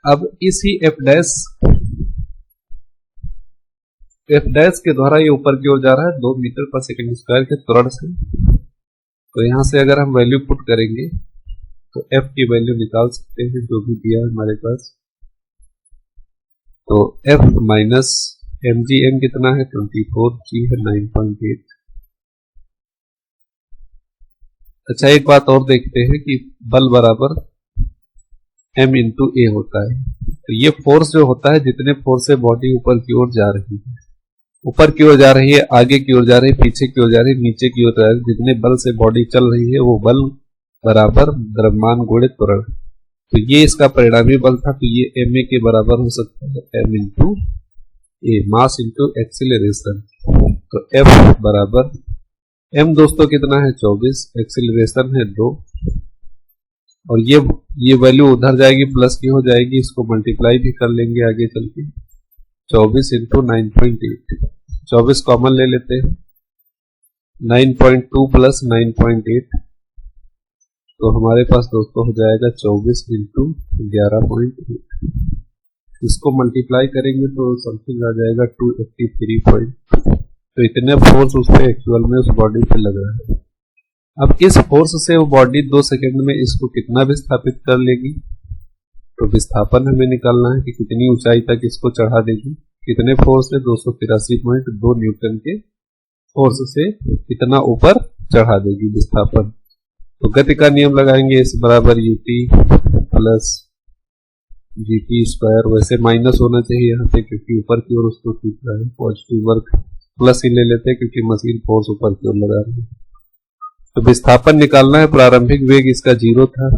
अब इसी F डैश के द्वारा ये ऊपर की ओर जा रहा है 2 मीटर पर सेकंड स्क्वायर के त्वरण से। तो यहां से अगर हम वैल्यू पुट करेंगे तो F की वैल्यू निकाल सकते हैं, जो भी दिया है हमारे पास। तो F माइनस mg, m कितना है 24, g है 9.8। अच्छा एक बात और देखते हैं कि बल बराबर m इंटू ए होता है। तो ये फोर्स जो होता है, जितने फोर्स से बॉडी ऊपर की ओर जा रही है, ऊपर की ओर जा रही है, आगे की ओर जा रही है, पीछे की ओर जा रही है, नीचे की ओर जा रही है, जितने बल से बॉडी चल रही है वो बल बराबर द्रव्यमान गुणित त्वरण। तो ये इसका परिणामी बल था, तो ये ma के बराबर हो सकता है m इंटू ए, मास इंटू एक्सीलरेशन। तो F बराबर m दोस्तों कितना है 24, एक्सीलरेशन है 2, और ये वैल्यू उधर जाएगी प्लस की हो जाएगी, इसको मल्टीप्लाई भी कर लेंगे आगे चल के। 24 इंटू 9.8, 24 कॉमन ले लेते हैं, 9.2 प्लस 9.8, तो हमारे पास दोस्तों हो जाएगा 24 इंटू 11.8। इसको मल्टीप्लाई करेंगे तो समथिंग आ जाएगा 283 तो इतने फोर्स उस पे एक्चुअल में उस बॉडी पे लग रहा है। अब इस फोर्स से वो बॉडी 2 सेकंड में इसको कितना विस्थापित कर लेगी, तो विस्थापन हमें निकालना है कि कितनी ऊंचाई तक इसको चढ़ा देगी, कितने फोर्स से 283.2 न्यूटन के फोर्स से कितना ऊपर चढ़ा देगी विस्थापन। तो गति का नियम लगाएंगे, इस बराबर यूटी प्लस जीटी स्क्वायर, वैसे माइनस होना चाहिए यहाँ पे क्योंकि ऊपर की ओर उसको खींच रहा है, पॉजिटिव वर्क प्लस ही ले लेते हैं क्योंकि मशीन फोर्स ऊपर की ओर लगा रही है। तो विस्थापन निकालना है, प्रारंभिक वेग इसका 0 था,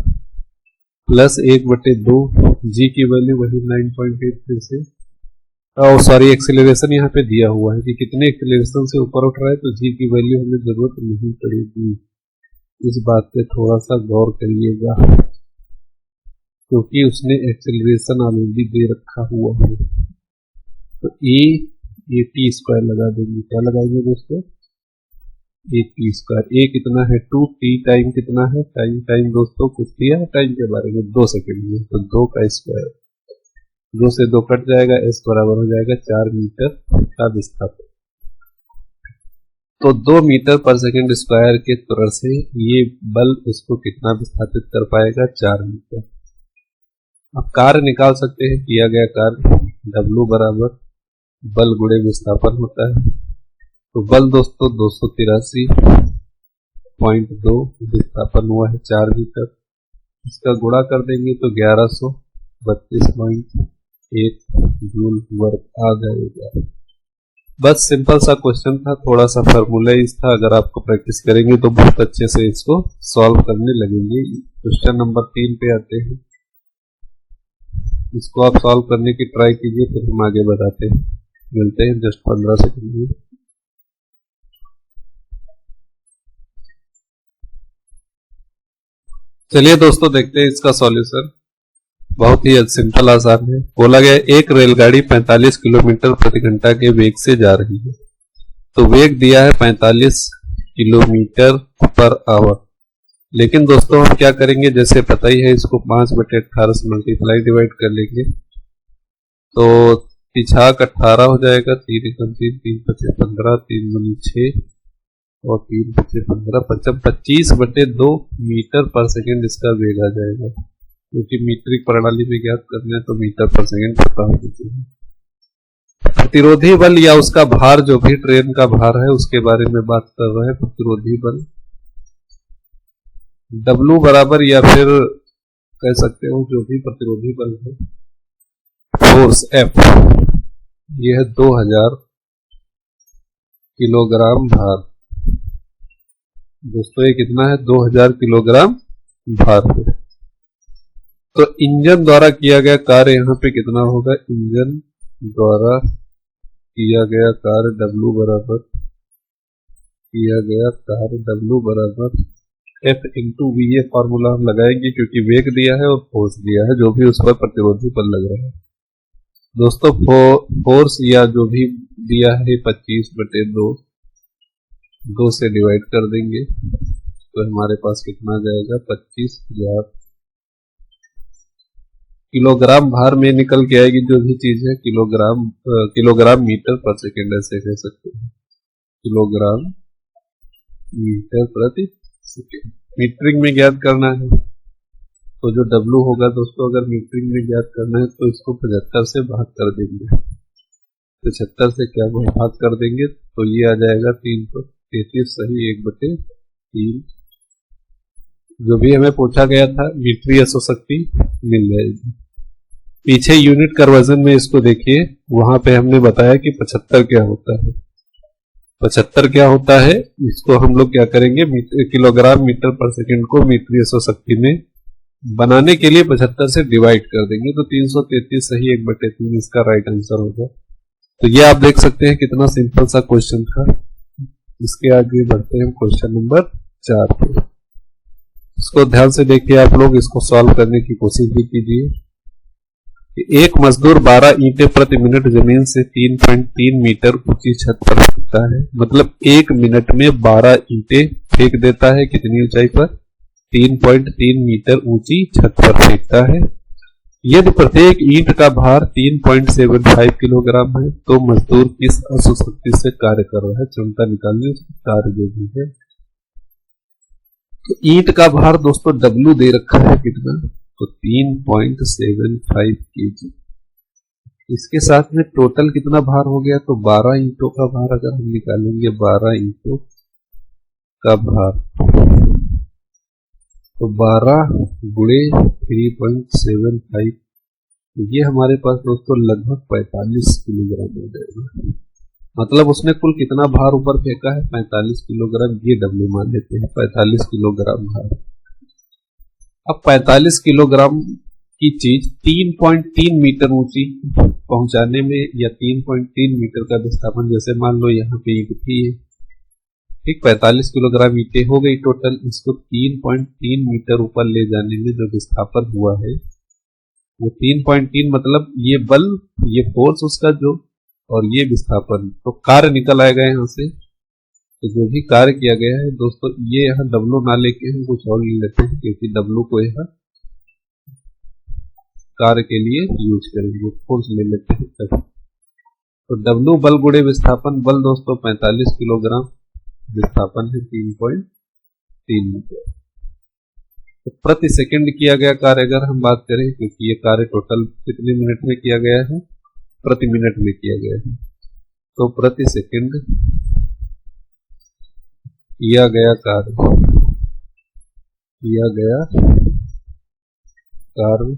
प्लस 1/2, जी की वैल्यू वही 9.8 फिर से, और सॉरी एक्सेलरेशन यहाँ पे दिया हुआ है कि कितने एक्सेलरेशन से ऊपर उठ रहा है, तो जी की वैल्यू हमें जरूरत नहीं पड़ेगी। इस बात पे थोड़ा सा गौर करिएगा क्योंकि उसने एक्सेलरेशन ऑलरेडी दे रखा हुआ है। तो ए टी स्क्वायर लगा देंगे, क्या लगाएंगे दोस्तों, ए टी स्क्वायर। ए कितना है 2, टी टाइम कितना है, टाइम दोस्तों कुछ दिया है टाइम के बारे में 2 सेकेंड में, तो 2 का स्क्वायर, 2 से 2 कट जाएगा, एस बराबर हो जाएगा 4 मीटर का विस्थापन। तो 2 मीटर पर सेकेंड स्क्वायर के त्वरण से ये बल उसको कितना विस्थापित कर पाएगा, 4 मीटर। अब कार्य निकाल सकते हैं, किया गया कार्य W बराबर बल गुणे विस्थापन होता है। तो बल दोस्तों 283.2 विस्थापन हुआ है 4 मीटर, इसका गुणा कर देंगे तो 1132.1 जूल वर्ग आ जाएगा। बस सिंपल सा क्वेश्चन था, थोड़ा सा फॉर्मूलाइज था, अगर आपको प्रैक्टिस करेंगे तो बहुत अच्छे से इसको सॉल्व करने लगेंगे। क्वेश्चन नंबर 3 पे आते हैं, इसको आप सॉल्व करने की ट्राई कीजिए, फिर हम आगे बढ़ाते हैं, मिलते हैं जस्ट 15 सेकंड में। चलिए दोस्तों देखते हैं इसका सॉल्यूशन, बहुत ही सिंपल आसान है। बोला गया एक रेलगाड़ी 45 किलोमीटर प्रति घंटा के वेग से जा रही है, तो वेग दिया है 45 किलोमीटर पर आवर। लेकिन दोस्तों हम क्या करेंगे, जैसे पता ही है इसको 5/18 से मल्टीप्लाई डिवाइड कर लेंगे, तो 5 18 हो जाएगा, 3 एकम 3, 3 पचे 15, 3 दूनी 6 और 3 पचे 15, 25/2 मीटर पर सेकेंड इसका वेग आ जाएगा, क्योंकि मीट्रिक प्रणाली में ज्ञात करना है तो मीटर पर सेकेंड पता होना चाहिए। प्रतिरोधी बल या उसका भार, जो भी ट्रेन का भार है उसके बारे में बात कर रहे हैं। प्रतिरोधी बल W बराबर, या फिर कह सकते हो जो भी प्रतिरोधी बल है, फोर्स F, यह है 2000 किलोग्राम भार। दोस्तों ये कितना है, 2000 किलोग्राम भार है। तो इंजन द्वारा किया गया कार्य यहाँ पे कितना होगा, इंजन द्वारा किया गया कार्य W बराबर F इंटू V, ये फॉर्मूला हम लगाएंगे क्योंकि वेग दिया है और फोर्स दिया है, जो भी उस पर प्रतिरोधी बल लग रहा है। दोस्तों फोर्स या जो भी दिया है 25/2, 2 से डिवाइड कर देंगे तो हमारे पास कितना जाएगा, 25,000 किलोग्राम भार में निकल के आएगी जो भी चीज है, किलोग्राम मीटर पर सेकेंड ऐसे कह सकते हैं, किलोग्राम मीटर प्रति सेकेंड। मीट्रिक में ज्ञात करना है तो जो W होगा दोस्तों, अगर मीट्रिक में ज्ञात करना है तो इसको 75 से भाग कर देंगे, 75 से क्या भाग कर देंगे तो ये आ जाएगा 333 सही 1/3। जो भी हमें पूछा गया था मीट्रिक शक्ति मिल जाएगी। पीछे यूनिट कन्वर्जन में इसको देखिए, वहां पे हमने बताया कि 75 क्या होता है। 75 क्या होता है, इसको हम लोग क्या करेंगे, किलोग्राम मीटर पर सेकंड को मीट्रिक शक्ति में बनाने के लिए 75 से डिवाइड कर देंगे, तो 333 सही 1/3 इसका राइट आंसर होगा। तो ये आप देख सकते हैं कितना सिंपल सा क्वेश्चन था। इसके आगे बढ़ते हैं क्वेश्चन नंबर 4 पे। इसको ध्यान से देखिए आप लोग, इसको सॉल्व करने की कोशिश भी कीजिए। कि एक मजदूर 12 ईंटें प्रति मिनट जमीन से 3.3 मीटर ऊंची छत पर फेंकता है। मतलब 1 मिनट में 12 ईंटें फेंक देता है। कितनी ऊंचाई पर? 3.3 मीटर ऊंची छत पर फेंकता है। यदि प्रत्येक ईंट का भार 3.75 किलोग्राम है तो मजदूर किस अश्व शक्ति से कार्य कर रहा है? क्षमता निकालनी, कार्य जो भी है। तो ईंट का भार दोस्तों W दे रखा है कितना? तो 3.75 kg। इसके साथ में टोटल कितना भार हो गया? तो 12 ईंटों का भार अगर हम निकालेंगे, 12 ईंटों का भार, तो 12 गुणे 3.75, ये हमारे पास दोस्तों लगभग 45 किलोग्राम हो जाएगा। मतलब उसने कुल कितना भार ऊपर फेंका है? 45 किलोग्राम। ये W मान लेते हैं, 45 किलोग्राम भार। अब 45 किलोग्राम की चीज 3.3 मीटर ऊंची पहुंचाने में, या 3.3 मीटर का विस्थापन, जैसे मान लो यहाँ पे ईंट थी, ठीक 45 किलोग्राम ईंटें हो गई टोटल। इसको 3.3 मीटर ऊपर ले जाने में जो विस्थापन हुआ है वो 3.3, मतलब ये बल, ये फोर्स उसका जो, और ये विस्थापन, तो कार्य निकल आएगा यहाँ से। तो जो भी कार्य किया गया है दोस्तों, ये यहाँ W ना लेके हम कुछ और ले लेते हैं, क्योंकि W को यहाँ कार्य के लिए यूज करेंगे, फोर्स ले लेते हैं तब। तो W बल गुणे विस्थापन, बल दोस्तों 45 किलोग्राम, विस्थापन है 3.3 मीटर। तो प्रति सेकंड किया गया कार्य अगर हम बात करें, क्योंकि ये कार्य टोटल कितने मिनट में किया गया है? प्रति मिनट में किया गया है। तो प्रति सेकंड किया गया कार्य,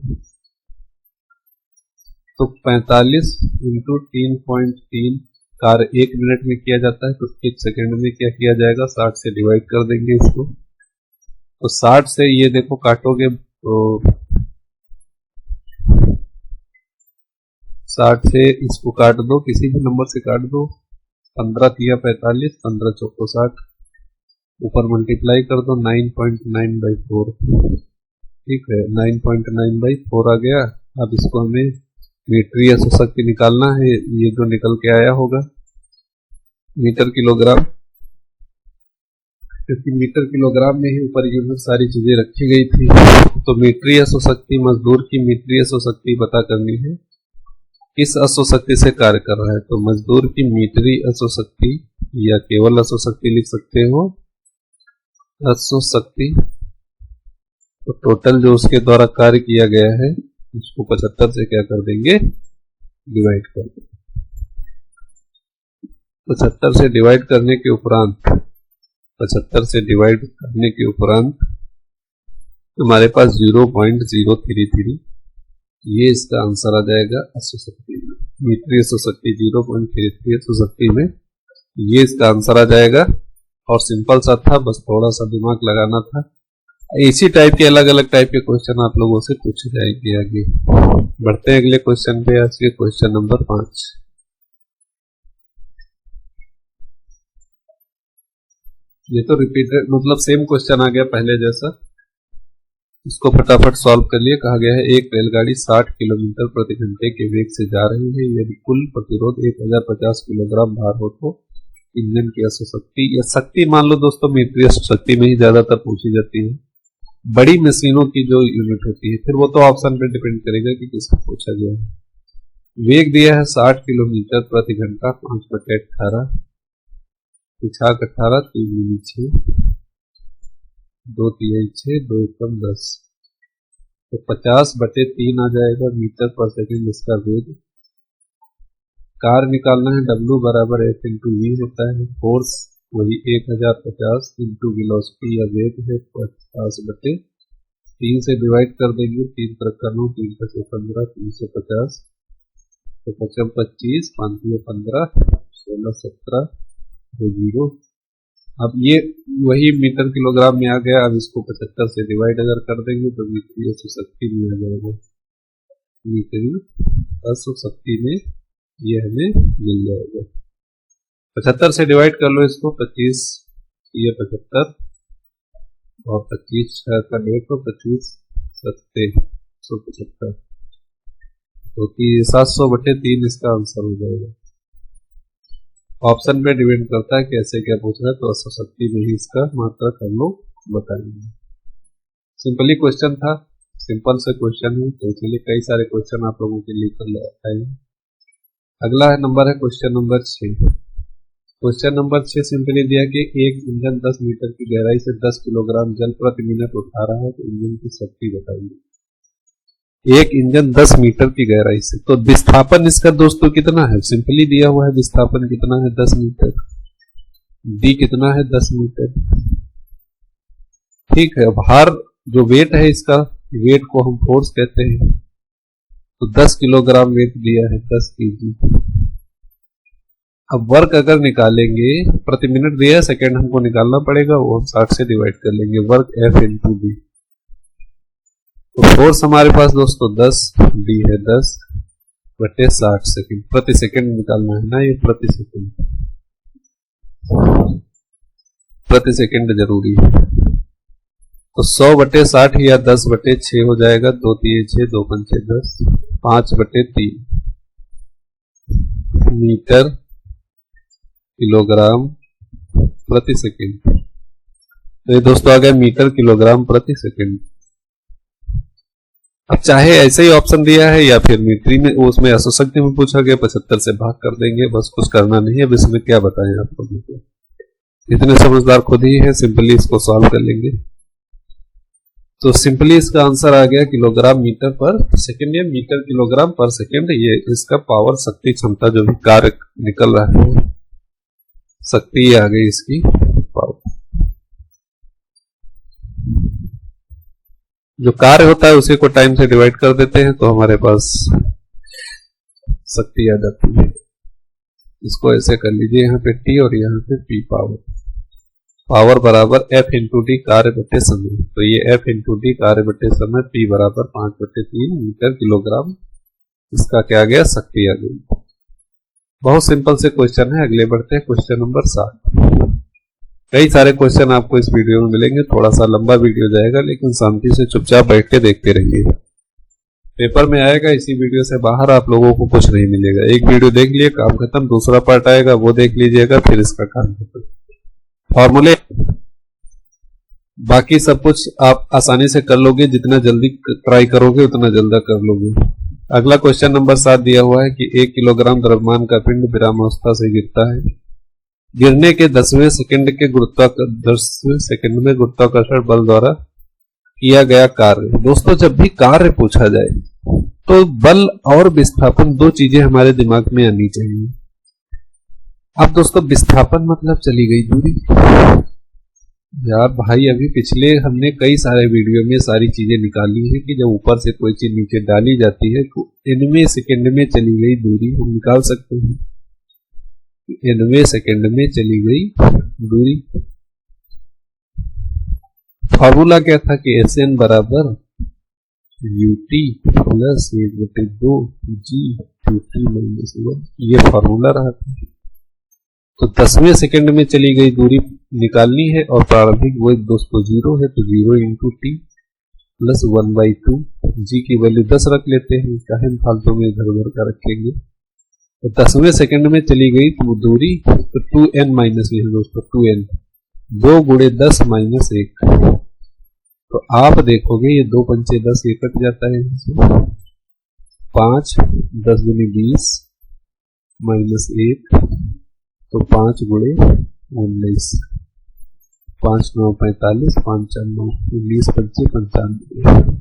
तो 45 इंटू 3.3, कार्य 1 मिनट में किया जाता है, तो 1 सेकंड में क्या किया जाएगा? 60 से डिवाइड कर देंगे इसको। तो 60 से ये देखो काटोगे तो 60 से इसको काट दो, किसी भी नंबर से काट दो। 15 तिया 45, 15 चौको 60, ऊपर मल्टीप्लाई कर दो 9.9/4, ठीक है, 9.9/4 आ गया। अब इसको हमें मीटरीय शक्ति निकालना है। ये जो निकल के आया होगा मीटर किलोग्राम, क्योंकि मीटर किलोग्राम में ही ऊपर यूनिट सारी चीजें रखी गई थी। तो मीटरीय शक्ति, मजदूर की मीटरीय शक्ति पता करनी है, किस अश्व शक्ति से कार्य कर रहा है। तो मजदूर की मीटरी अश्व शक्ति, या केवल अश्व शक्ति लिख सकते हो, अश्व शक्ति। तो टोटल जो उसके द्वारा कार्य किया गया है उसको 75 से क्या कर देंगे? डिवाइड कर देंगे। 75 से डिवाइड करने के उपरांत, 75 से डिवाइड करने के उपरांत हमारे पास 0.033, ये इसका आंसर आ जाएगा अश्व शक्ति में। मीटरी अश्व शक्ति 0.33 अश्व शक्ति में, ये इसका आंसर आ जाएगा। और सिंपल सा था, बस थोड़ा सा दिमाग लगाना था। इसी टाइप के अलग अलग टाइप के क्वेश्चन आप लोगों से पूछे जाएंगे आगे। बढ़ते हैं अगले क्वेश्चन पे। आज के क्वेश्चन नंबर 5। ये तो रिपीटेड, मतलब सेम क्वेश्चन आ गया पहले जैसा। इसको फटाफट सॉल्व कर लिए। कहा गया है एक रेलगाड़ी 60 किलोमीटर प्रति घंटे के वेग से जा रही है। यदि कुल प्रतिरोध 1050 किलोग्राम भार हो तो इंजन की अश्व शक्ति, या शक्ति मान लो दोस्तों, मीटरी अश्व शक्ति में ही ज्यादातर पूछी जाती है। बड़ी मशीनों की जो यूनिट होती है, फिर वो तो ऑप्शन पे डिपेंड करेगा कि किसको पूछा गया है। वेग दिया है 60 किलोमीटर प्रति घंटा, 5/18, पिछाक 18, 3 6, 2 3 6, 2 एकम 10, तो 50/3 आ जाएगा मीटर पर सेकंड इसका वेग। कार्य निकालना है, W बराबर F इंटू V होता है। फोर्स वही 1050 इंटू वेलोसिटी या वेग है 50/3 से डिवाइड कर देंगे। 3 तरफ कर लो, 3 से 15, 350, तो 55 25, 5 15, 16 17, 0। अब ये वही मीटर किलोग्राम में आ गया। अब इसको 75 से डिवाइड अगर कर देंगे तो मीटरी अश्व शक्ति में आ जाएगा। मीटरी अश्व शक्ति में ये हमें मिल जाएगा। 75 से डिवाइड कर लो इसको, 25 ये 75 और 25 का 100, 25 7 175, तो कि 700/3 इसका आंसर हो जाएगा। ऑप्शन पे डिपेंड करता है कैसे क्या पूछ रहा है, तो 870 में ही इसका मात्रक हम लोग बताएंगे। सिंपली क्वेश्चन था, सिंपल से क्वेश्चन है, तो इसलिए कई सारे क्वेश्चन आप लोगों के लिए कर आएंगे। अगला नंबर है question number 6। Question number 6 simply दिया कि एक इंजन 10 मीटर की गहराई से 10 किलोग्राम जल प्रति मिनट उठा रहा है, तो इंजन की शक्ति बताइए। एक इंजन 10 मीटर की गहराई से, तो विस्थापन इसका दोस्तों कितना है, सिंपली दिया हुआ है विस्थापन कितना है 10 मीटर, डी कितना है 10 मीटर। ठीक है, भार जो वेट है इसका, वेट को हम फोर्स कहते हैं, तो 10 किलोग्राम वेट दिया है 10 केजी। अब वर्क अगर निकालेंगे, प्रति मिनट दिया है, सेकेंड हमको निकालना पड़ेगा, वो हम 60 से डिवाइड कर लेंगे, वर्क F इंटू डी। तो फोर्स हमारे पास दोस्तों 10, डी है 10/60 सेकेंड, प्रति सेकेंड निकालना है ना, ये प्रति सेकेंड जरूरी है। तो 100/60 या 10/6 हो जाएगा, 2 3 6 2 5 6 10, 5/3 मीटर किलोग्राम प्रति सेकेंड। तो ये दोस्तों आ गया मीटर किलोग्राम प्रति सेकेंड। अब चाहे ऐसे ही ऑप्शन दिया है या फिर मीट्री में, उसमें अशोशक्ति में पूछा गया, 75 से भाग कर देंगे, बस कुछ करना नहीं है। अब इसमें क्या बताएं आपको, इतने समझदार खुद ही है, सिंपली इसको सॉल्व कर लेंगे। तो सिंपली इसका आंसर आ गया किलोग्राम मीटर पर सेकेंड या मीटर किलोग्राम पर सेकेंड। ये इसका पावर शक्ति क्षमता जो भी कार्य निकल रहा है, शक्ति आ गई इसकी पावर। जो कार्य होता है उसी को टाइम से डिवाइड कर देते हैं, तो हमारे पास शक्ति आ जाती है। इसको ऐसे कर लीजिए, यहाँ पे टी और यहाँ पे पी पावर। पावर बराबर F इंटू डी कार्य बटे समय, तो ये F इंटू डी कार्य बटे समय, P बराबर 5/3 मीटर किलोग्राम, इसका क्या आ गया, शक्ति आ गई। बहुत सिंपल से क्वेश्चन है। अगले बढ़ते हैं क्वेश्चन नंबर 7। कई सारे क्वेश्चन आपको इस वीडियो में मिलेंगे, थोड़ा सा लंबा वीडियो जाएगा, लेकिन शांति से चुपचाप बैठ के देखते रहिए। पेपर में आएगा, इसी वीडियो से बाहर आप लोगों को कुछ नहीं मिलेगा। एक वीडियो देख लिए, काम खत्म, दूसरा पार्ट आएगा वो देख लीजिएगा, फिर इसका काम खत्म। फॉर्मूले बाकी सब कुछ आप आसानी से कर लोगे, जितना जल्दी ट्राई करोगे उतना जल्दी कर लोगे। अगला क्वेश्चन नंबर 7 दिया हुआ है कि 1 किलोग्राम द्रव्यमान का पिंड विरामावस्था से गिरता है, गिरने के 10वें सेकंड में गुरुत्वाकर्षण बल द्वारा किया गया कार्य। दोस्तों जब भी कार्य पूछा जाए तो बल और विस्थापन दो चीजें हमारे दिमाग में आनी चाहिए। अब दोस्तों विस्थापन मतलब चली गई दूरी। यार भाई अभी पिछले हमने कई सारे वीडियो में सारी चीजें निकाली है कि जब ऊपर से कोई चीज नीचे डाली जाती है तो 9वें सेकंड में चली गई दूरी हम निकाल सकते हैं। 9वें सेकंड में चली गई दूरी। फॉर्मूला क्या था कि Sn बराबर ut plus 1/2 g ut minus 1, ये फॉर्मूला रहा था। तो 10वें सेकंड में चली गई दूरी निकालनी है और प्रारंभिक वही दोस्तों 0 है, तो 0 इंटू टी प्लस 1/2 जी की वैल्यू 10 रख लेते हैं, चाहे हम फालतू में इधर उधर का रखेंगे। तो 10वें सेकंड में चली गई तो दूरी, तो 2n माइनस है दोस्तों, 2n 2 गुणे 10 माइनस 1। तो आप देखोगे ये 2 पंचे 10, ये कट जाता है, 5 10 गुणे 20 माइनस 1, तो 5 गुणे 19, 5 9 45, 5 4 9 19 25 95।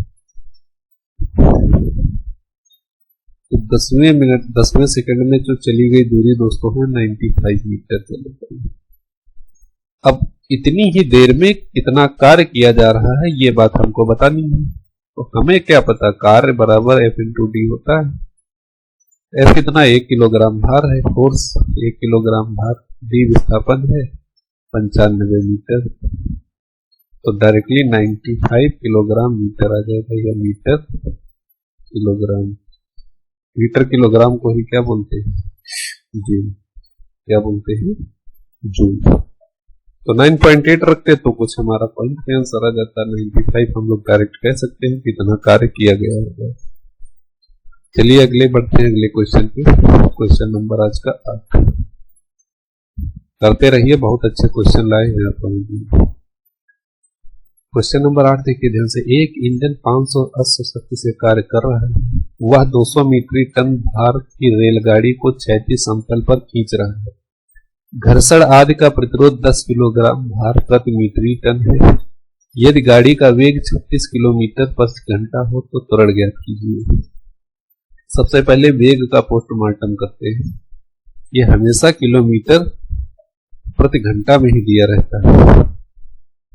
तो 10वें सेकंड में जो चली गई दूरी दोस्तों है 95 मीटर चली गई। अब इतनी ही देर में कितना कार्य किया जा रहा है ये बात हमको बतानी है। तो हमें क्या पता, कार्य बराबर F इंटू डी होता है। F कितना, 1 किलोग्राम भार है, फोर्स 1 किलोग्राम भार, डी विस्थापन है 95 मीटर, तो डायरेक्टली 95 किलोग्राम मीटर आ जाएगा, या मीटर किलोग्राम। मीटर किलोग्राम को ही क्या बोलते हैं, जूल। क्या बोलते हैं, जूल। तो 9.8 रखते तो कुछ हमारा पॉइंट का आंसर आ जाता। 95 हम लोग डायरेक्ट कह सकते हैं कितना कार्य किया गया होगा। चलिए अगले बढ़ते हैं अगले क्वेश्चन पे। क्वेश्चन नंबर आज का 8। करते रहिए, बहुत अच्छे क्वेश्चन लाए हैं आप लोग। क्वेश्चन नंबर 8 देखिए ध्यान से। एक इंजन 500 अश्व शक्ति से कार्य कर रहा है। वह 200 मीट्रिक टन भार की रेलगाड़ी को क्षैतिज समतल पर खींच रहा है। घर्षण आदि का प्रतिरोध 10 किलोग्राम भार प्रति मीट्रिक टन है। यदि गाड़ी का वेग 36 किलोमीटर प्रति घंटा हो तो त्वरण ज्ञात कीजिए। सबसे पहले वेग का पोस्टमार्टम करते हैं। यह हमेशा किलोमीटर प्रति घंटा में ही दिया रहता है,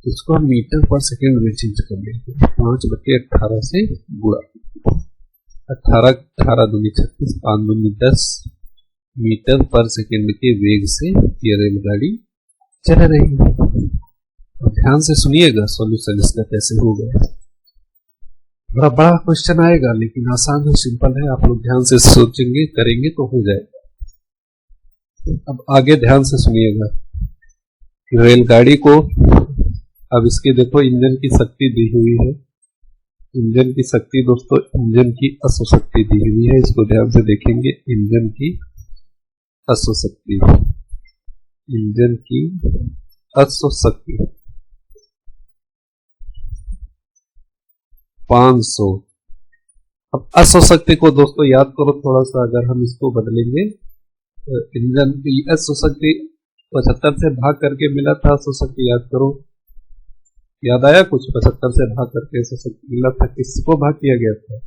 इसको हम मीटर पर सेकंड में चेंज कर लेंगे। 5/18 से गुणा 18 दूनी 36, 5 दूनी 10 मीटर पर सेकंड के वेग से ये रेलगाड़ी चल रही है। ध्यान से सुनिएगा सॉल्यूशन इसका कैसे होगा। बड़ा बड़ा क्वेश्चन आएगा लेकिन आसान है, सिंपल है। आप लोग ध्यान से सोचेंगे करेंगे तो हो जाएगा। अब आगे ध्यान से सुनिएगा। रेलगाड़ी को अब इसके देखो इंजन की शक्ति दी हुई है। इंजन की शक्ति दोस्तों, इंजन की अश्व शक्ति दी हुई है। इसको ध्यान से देखेंगे। इंजन की अश्व शक्ति, इंजन की अश्व शक्ति 500। अब अश्व शक्ति को दोस्तों याद करो थोड़ा सा। अगर हम इसको बदलेंगे, इंजन की अश्व शक्ति 75 से भाग करके मिला था। अश्व शक्ति याद करो, याद आया कुछ? 75 से भाग करके अश्व शक्ति मिला था। किसको भाग किया गया था?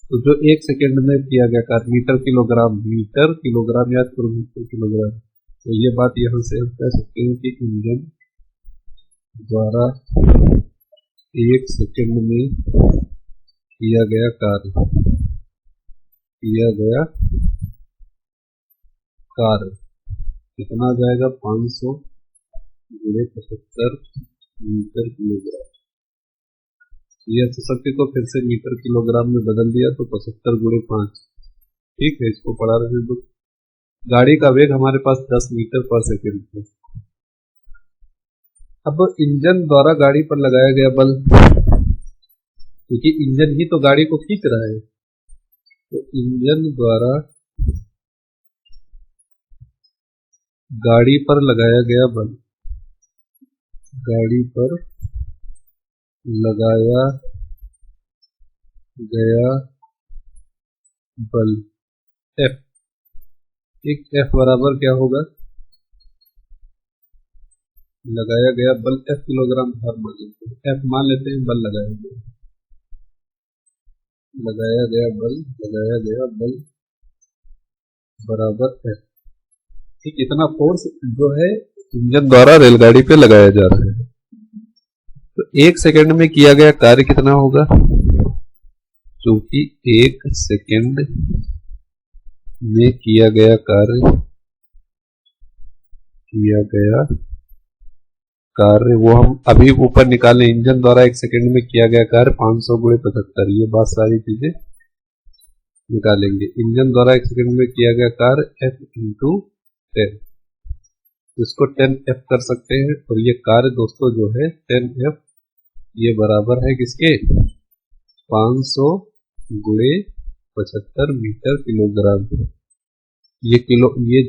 तो जो 1 सेकेंड में किया गया था। मीटर किलोग्राम, मीटर किलोग्राम याद करो, मीटर किलोग्राम। तो ये बात यहाँ से हम कह सकते हैं कि इंजन द्वारा 1 सेकेंड में किया गया कार्य, किया गया कार्य कितना जाएगा? 500 × 75 मीटर किलोग्राम। ये शक्ति को फिर से मीटर किलोग्राम में बदल दिया तो 75 × 5। ठीक है, इसको पढ़ा रहे हैं। गाड़ी का वेग हमारे पास 10 मीटर पर सेकेंड है। अब इंजन द्वारा गाड़ी पर लगाया गया बल, क्योंकि इंजन ही तो गाड़ी को खींच रहा है, तो इंजन द्वारा गाड़ी पर लगाया गया बल, गाड़ी पर लगाया गया बल F। एक F बराबर क्या होगा? लगाया गया बल F किलोग्राम भार मान लेते हैं। F मान लेते हैं, बल लगाया गया, लगाया गया बल बराबर F। ठीक, इतना फोर्स जो है इंजन द्वारा रेलगाड़ी पे लगाया जा रहा है। तो 1 सेकेंड में किया गया कार्य कितना होगा? क्योंकि 1 सेकेंड में किया गया कार्य वो हम अभी ऊपर निकालें। इंजन द्वारा 1 सेकेंड में किया गया कार्य 500 × 75। ये बात सारी चीजें निकालेंगे। इंजन द्वारा 1 सेकेंड में किया गया कार्य F × 10, इसको 10F कर सकते हैं। और ये कार्य दोस्तों जो है 10F, ये बराबर है किसके? 500 × 75 मीटर किलोग्राम। ये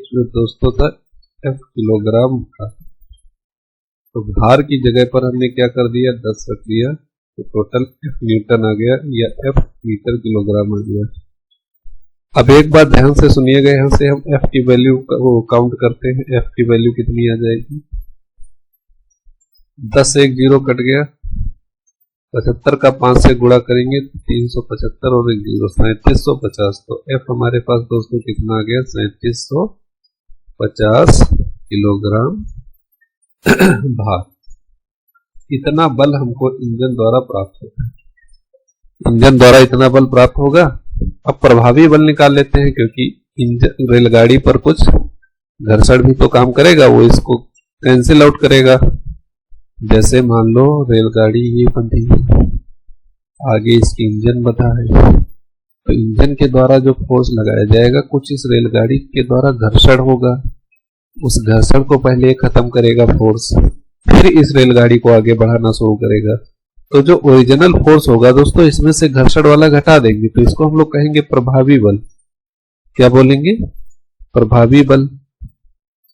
जो दोस्तों था F किलोग्राम था, तो भार की जगह पर हमने क्या कर दिया? 10 रख दिया, तो टोटल F न्यूटन आ गया या F मीटर किलोग्राम आ गया। अब एक बात ध्यान से सुनिएगा, यहाँ से हम F की वैल्यू काउंट करते हैं। F की वैल्यू कितनी आ जाएगी? 10 से 1 0 कट गया, 75 का 5 से गुणा करेंगे तो 375 और 1 0 3750। तो F हमारे पास दोस्तों कितना आ गया? 3750 किलोग्राम भार। इतना बल हमको इंजन द्वारा प्राप्त होगा। इंजन द्वारा इतना बल प्राप्त होगा। अब प्रभावी बल निकाल लेते हैं, क्योंकि इंजन रेलगाड़ी पर कुछ घर्षण भी तो काम करेगा, वो इसको कैंसिल आउट करेगा। जैसे मान लो रेलगाड़ी ये बंधी है, आगे इसकी इंजन बंधा है, तो इंजन के द्वारा जो फोर्स लगाया जाएगा कुछ इस रेलगाड़ी के द्वारा घर्षण होगा। उस घर्षण को पहले खत्म करेगा फोर्स, फिर इस रेलगाड़ी को आगे बढ़ाना शुरू करेगा। तो जो ओरिजिनल फोर्स होगा दोस्तों, इसमें से घर्षण वाला घटा देंगे, तो इसको हम लोग कहेंगे प्रभावी बल। क्या बोलेंगे? प्रभावी बल।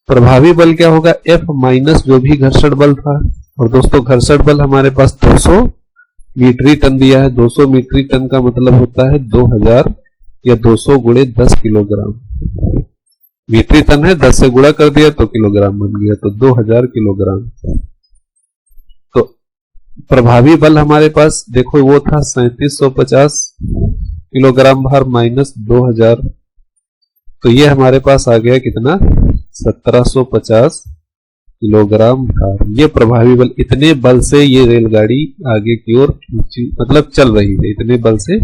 प्रभावी बल क्या होगा? F माइनस जो भी घर्षण बल था। और दोस्तों घर्षण बल हमारे पास 200 मीट्रिक टन दिया है। 200 मीट्रिक टन का मतलब होता है 2000 या 200 गुणे 10 किलोग्राम। मीट्रिक टन है, 10 से गुणा कर दिया तो किलोग्राम बन गया, तो 2000 किलोग्राम। तो प्रभावी बल हमारे पास देखो वो था 3750 किलोग्राम भार माइनस 2000, तो ये हमारे पास आ गया कितना? 1750 किलोग्राम भार। ये प्रभावी बल, इतने बल से ये रेलगाड़ी आगे की ओर मतलब चल रही है, इतने बल से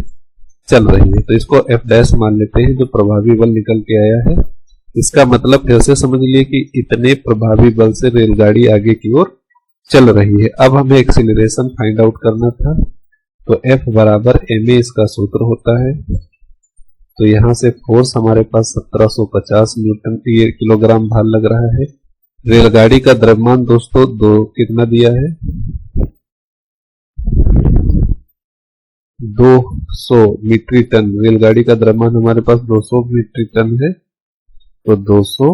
चल रही है, तो इसको F डैश मान लेते हैं जो प्रभावी बल निकल के आया है। इसका मतलब फिर से समझ लिए कि इतने प्रभावी बल से रेलगाड़ी आगे की ओर चल रही है। अब हमें एक्सीलरेशन फाइंड आउट करना था, तो F बराबर ma इसका सूत्र होता है। तो यहां से फोर्स हमारे पास 1750 न्यूटन ये किलोग्राम भार लग रहा है। रेलगाड़ी का द्रव्यमान दोस्तों कितना दिया है? 200 मीट्रिक टन। रेलगाड़ी का द्रव्यमान हमारे पास 200 मीट्रिक टन है, तो 200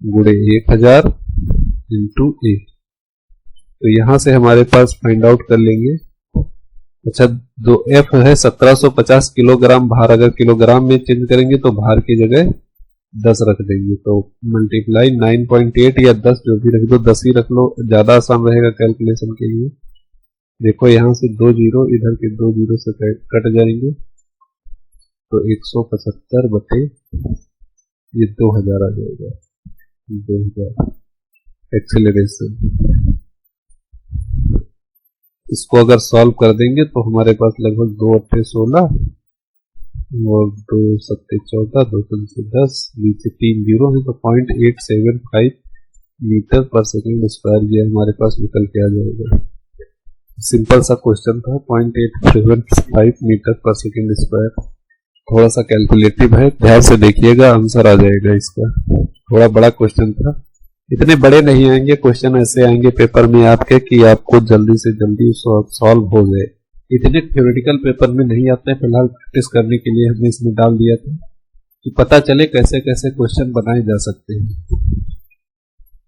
गुणे 1000 इंटू ए। तो यहां से हमारे पास फाइंड आउट कर लेंगे। अच्छा, दो एफ है 1750 किलोग्राम भार, अगर किलोग्राम में चेंज करेंगे तो भार की जगह 10 रख देंगे, तो मल्टीप्लाई 9.8 या 10 जो भी रख दो, 10 ही रख लो, ज्यादा आसान रहेगा कैलकुलेशन के लिए। देखो यहां से 2 जीरो, इधर के 2 जीरो से कट जाएंगे, तो 175 बटे ये 2000 आ जाएगा। 2000 एक्सेलरेशन। इसको अगर सॉल्व कर देंगे तो हमारे पास लगभग 2 अट्ठे 16 और 2 सत्ते 14, 2 से 10, नीचे 3 जीरो है, तो 0.875 मीटर पर सेकेंड स्क्वायर ये हमारे पास निकल के आ जाएगा। सिंपल सा क्वेश्चन था, 0.875 मीटर पर सेकेंड स्क्वायर। थोड़ा सा कैलकुलेटिव है, ध्यान से देखिएगा, आंसर आ जाएगा इसका। थोड़ा बड़ा क्वेश्चन था, इतने बड़े नहीं आएंगे क्वेश्चन, ऐसे आएंगे पेपर में आपके कि आपको जल्दी से जल्दी सॉल्व हो जाए। इतने थ्योरेटिकल पेपर में नहीं आते हैं, फिलहाल प्रैक्टिस करने के लिए हमने इसमें डाल दिया था कि पता चले कैसे कैसे क्वेश्चन बनाए जा सकते हैं।